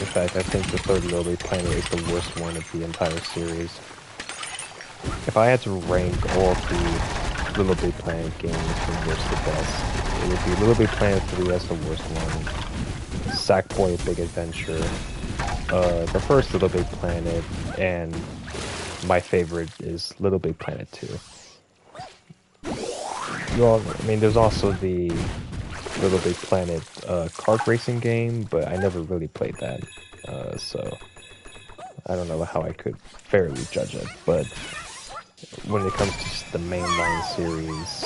In fact, I think the third Little Big Planet is the worst one of the entire series. If I had to rank all the Little Big Planet games from worst to best, it would be Little Big Planet 3 as the worst one, Sackboy Big Adventure, the first Little Big Planet, and my favorite is Little Big Planet 2. I mean, there's also the Little Big Planet kart racing game, but I never really played that, so I don't know how I could fairly judge it. But when it comes to just the mainline series,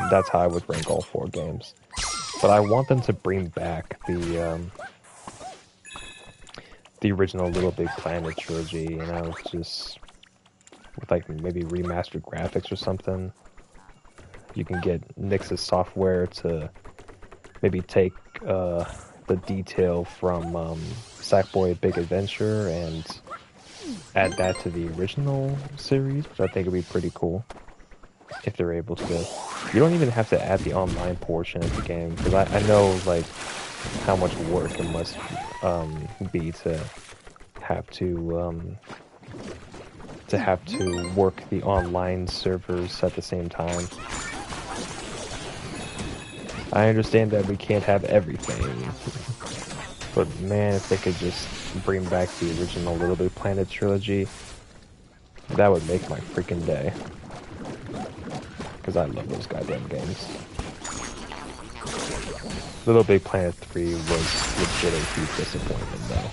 that's how I would rank all four games. But I want them to bring back the original Little Big Planet trilogy, you know, just with like maybe remastered graphics or something. You can get Nix's software to maybe take the detail from Sackboy Big Adventure and add that to the original series, which I think would be pretty cool if they're able to. You don't even have to add the online portion of the game, because I know, like, how much work it must be to have to work the online servers at the same time. I understand that we can't have everything, but man, if they could just bring back the original Little Big Planet trilogy, that would make my freaking day. Because I love those goddamn games. Little Big Planet 3 was legit a huge disappointment, though.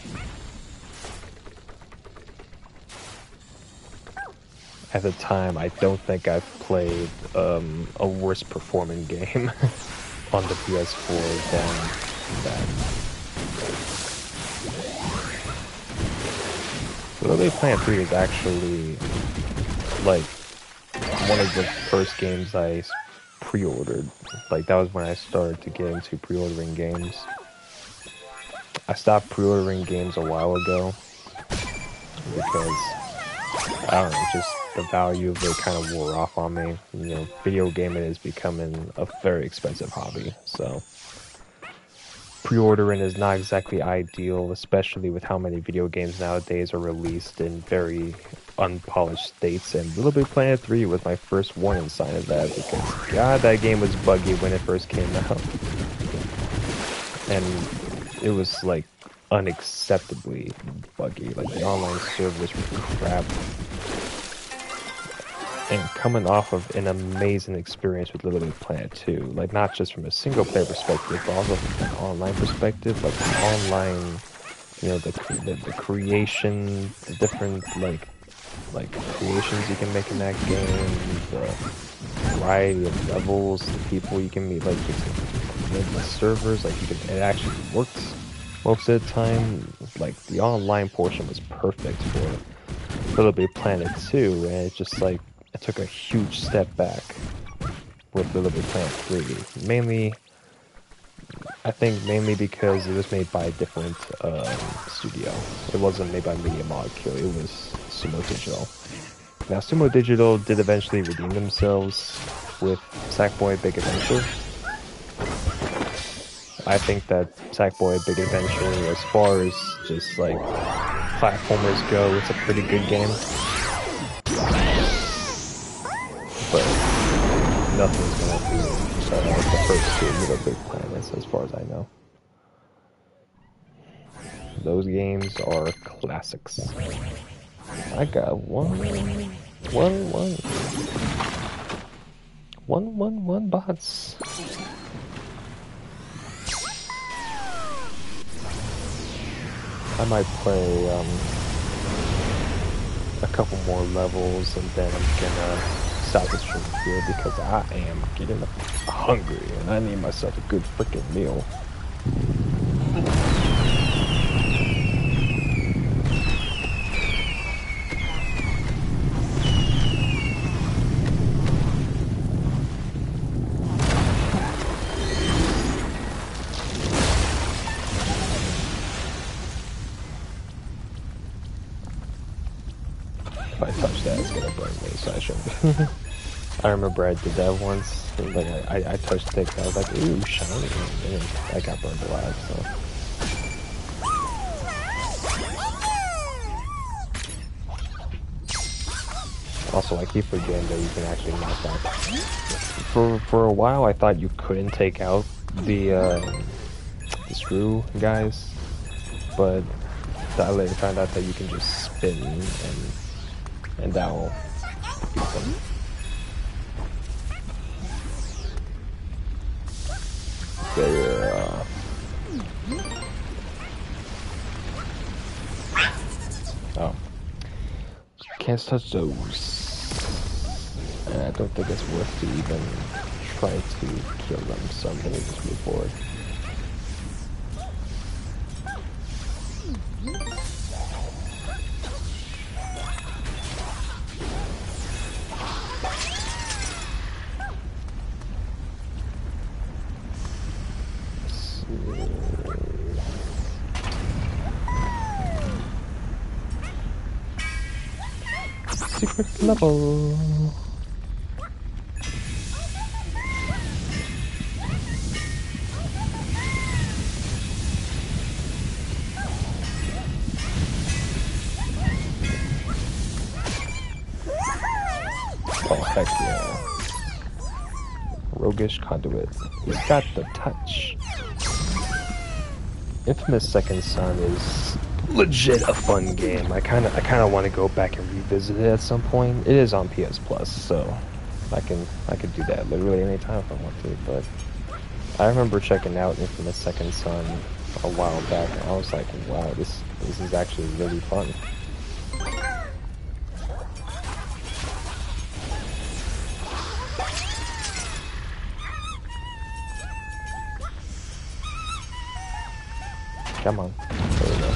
At the time, I don't think I've played a worse performing game on the PS4 than that. Little Big Planet 3 is actually, like, one of the first games I pre-ordered. Like, that was when I started to get into pre-ordering games. I stopped pre-ordering games a while ago because, I don't know, just the value of it kind of wore off on me. You know, video gaming is becoming a very expensive hobby, so pre-ordering is not exactly ideal, especially with how many video games nowadays are released in very unpolished states, and Little Big Planet 3 was my first warning sign of that, because god, that game was buggy when it first came out. And it was like unacceptably buggy, like the online servers were crap. And coming off of an amazing experience with Little Big Planet 2, like not just from a single player perspective, but also from an online perspective, like the online, you know, the creation, the different like creations you can make in that game, the variety of levels, the people you can meet, like the servers, like you can, it actually works most of the time. Like the online portion was perfect for Little Big Planet 2, and it's just like it took a huge step back with Little Big Planet 3. I think mainly because it was made by a different studio. It wasn't made by Media Molecule, it was Sumo Digital. Now, Sumo Digital did eventually redeem themselves with Sackboy Big Adventure. I think that Sackboy Big Adventure, as far as just like platformers go, it's a pretty good game. But nothing's gonna be the first two Little Big Planets, as far as I know. Those games are classics. I got one bots. I might play a couple more levels, and then I'm gonna stop the stream here because I am getting hungry and I need myself a good freaking meal. If I touch that, it's gonna burn me, so I shouldn't. I remember I did that once. Like I touched it, I was like, ooh, shiny, and I got burned alive. So. Also, I keep forgetting that you can actually knock out. For a while, I thought you couldn't take out the screw guys, but I later found out that you can just spin and that will beat them. Oh. Can't touch those. And I don't think it's worth to even try to kill them, so I'm gonna just move forward. Secret level. Heck yeah. Roguish Conduit. He's got the touch. Infamous Second Son is legit a fun game. I kind of want to go back and revisit it at some point. It is on PS Plus, so I could do that literally anytime if I want to. But I remember checking out Infamous Second Son a while back, and I was like, wow, this is actually really fun. Come on. There we go.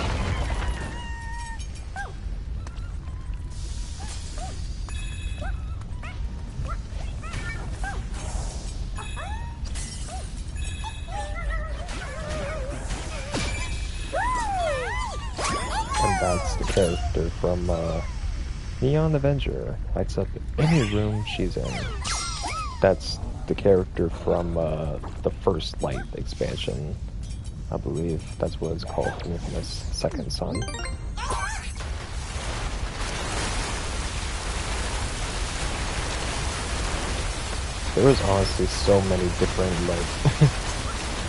And that's the character from Neon Avenger. Lights up any room she's in. That's the character from the first Light expansion. I believe that's what it's called, Infamous Second Son. There was honestly so many different like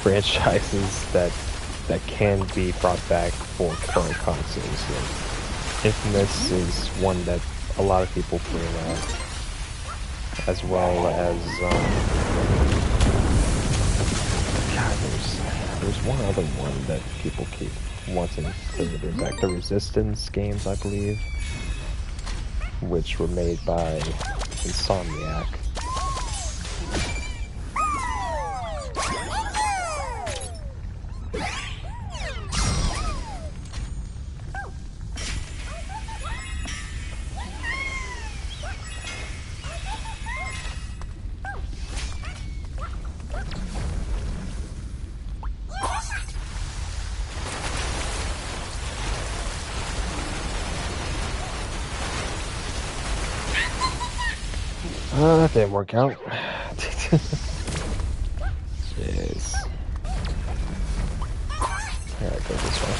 franchises that can be brought back for current consoles. Like, Infamous is one that a lot of people bring up, as well as God, there's one other one that people keep wanting to bring back. The Resistance games, I believe, which were made by Insomniac. That didn't work out. Jeez. I gotta go this way.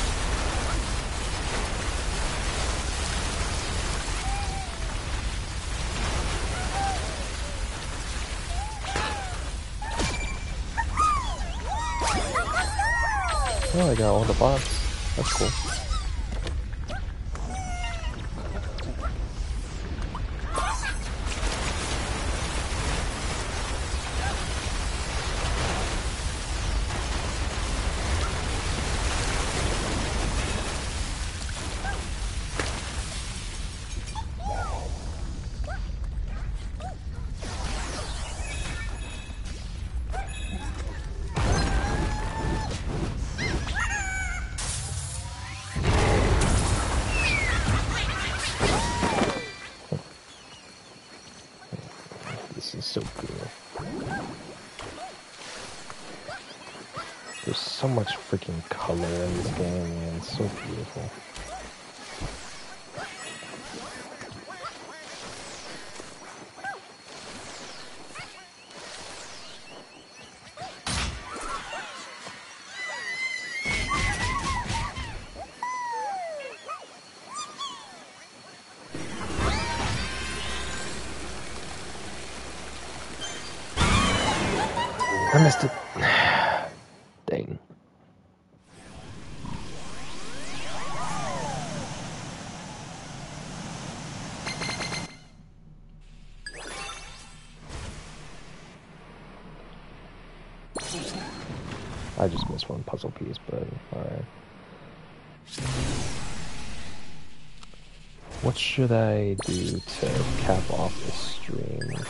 Oh, I got all the bots. That's cool. So cool. There's so much freaking color in this game, man. It's so beautiful. I missed it. Dang. I just missed one puzzle piece, but alright. What should I do to cap off the stream?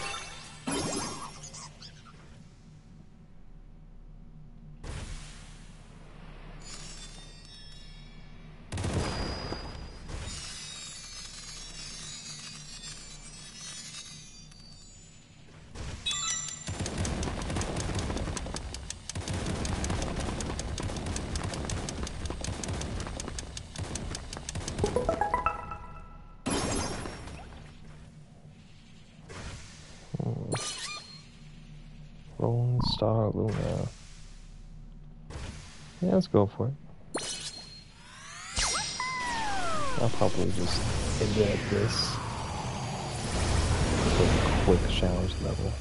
Rolling Star Luna. Yeah, let's go for it. I'll probably just end it at this. quick challenge level.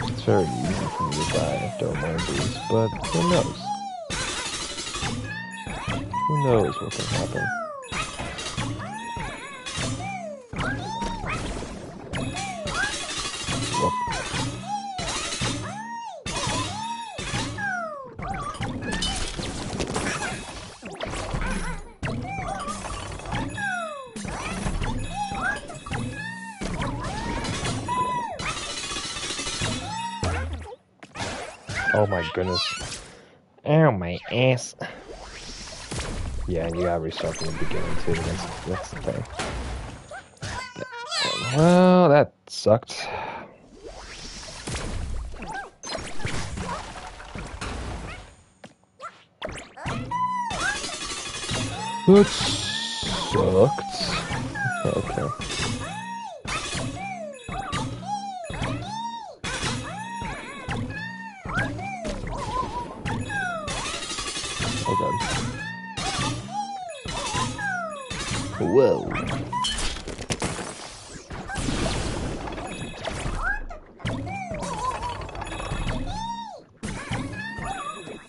It's very easy for me to die if don't mind these, but who knows? Who knows what can happen? Whoop. Oh my goodness. Ow, my ass. Yeah, and you gotta restart from the beginning too. That's the thing. Well, that sucked. That sucked. Okay. Oh god. Whoa.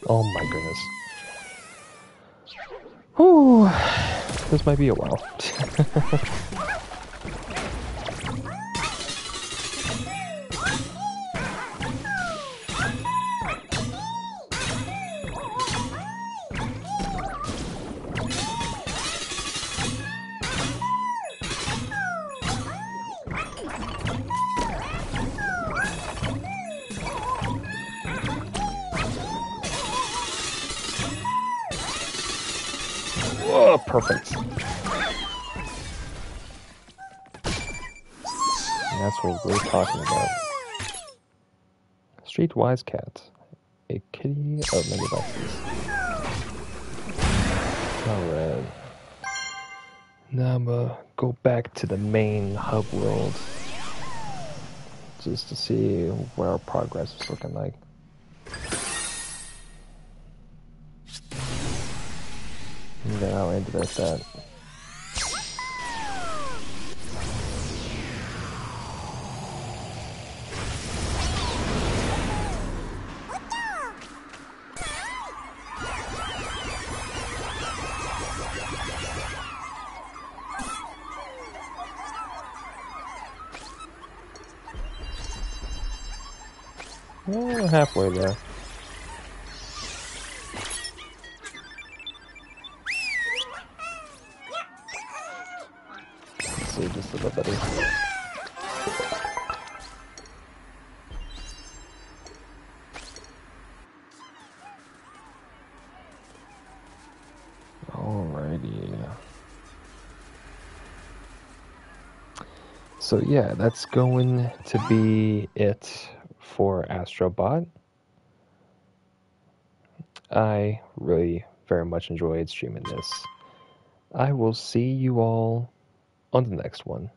Oh my goodness. Whew. This might be a while. Whoa, perfect. And that's what we're talking about. Streetwise Cat. A kitty of many vices. Alright. Now I'm gonna go back to the main hub world. Just to see what our progress is looking like. And then I'll end it at that. Well, halfway there. Let's see, just a little better. Alrighty. So yeah, that's going to be it for Astrobot. I really very much enjoyed streaming this. I will see you all on the next one.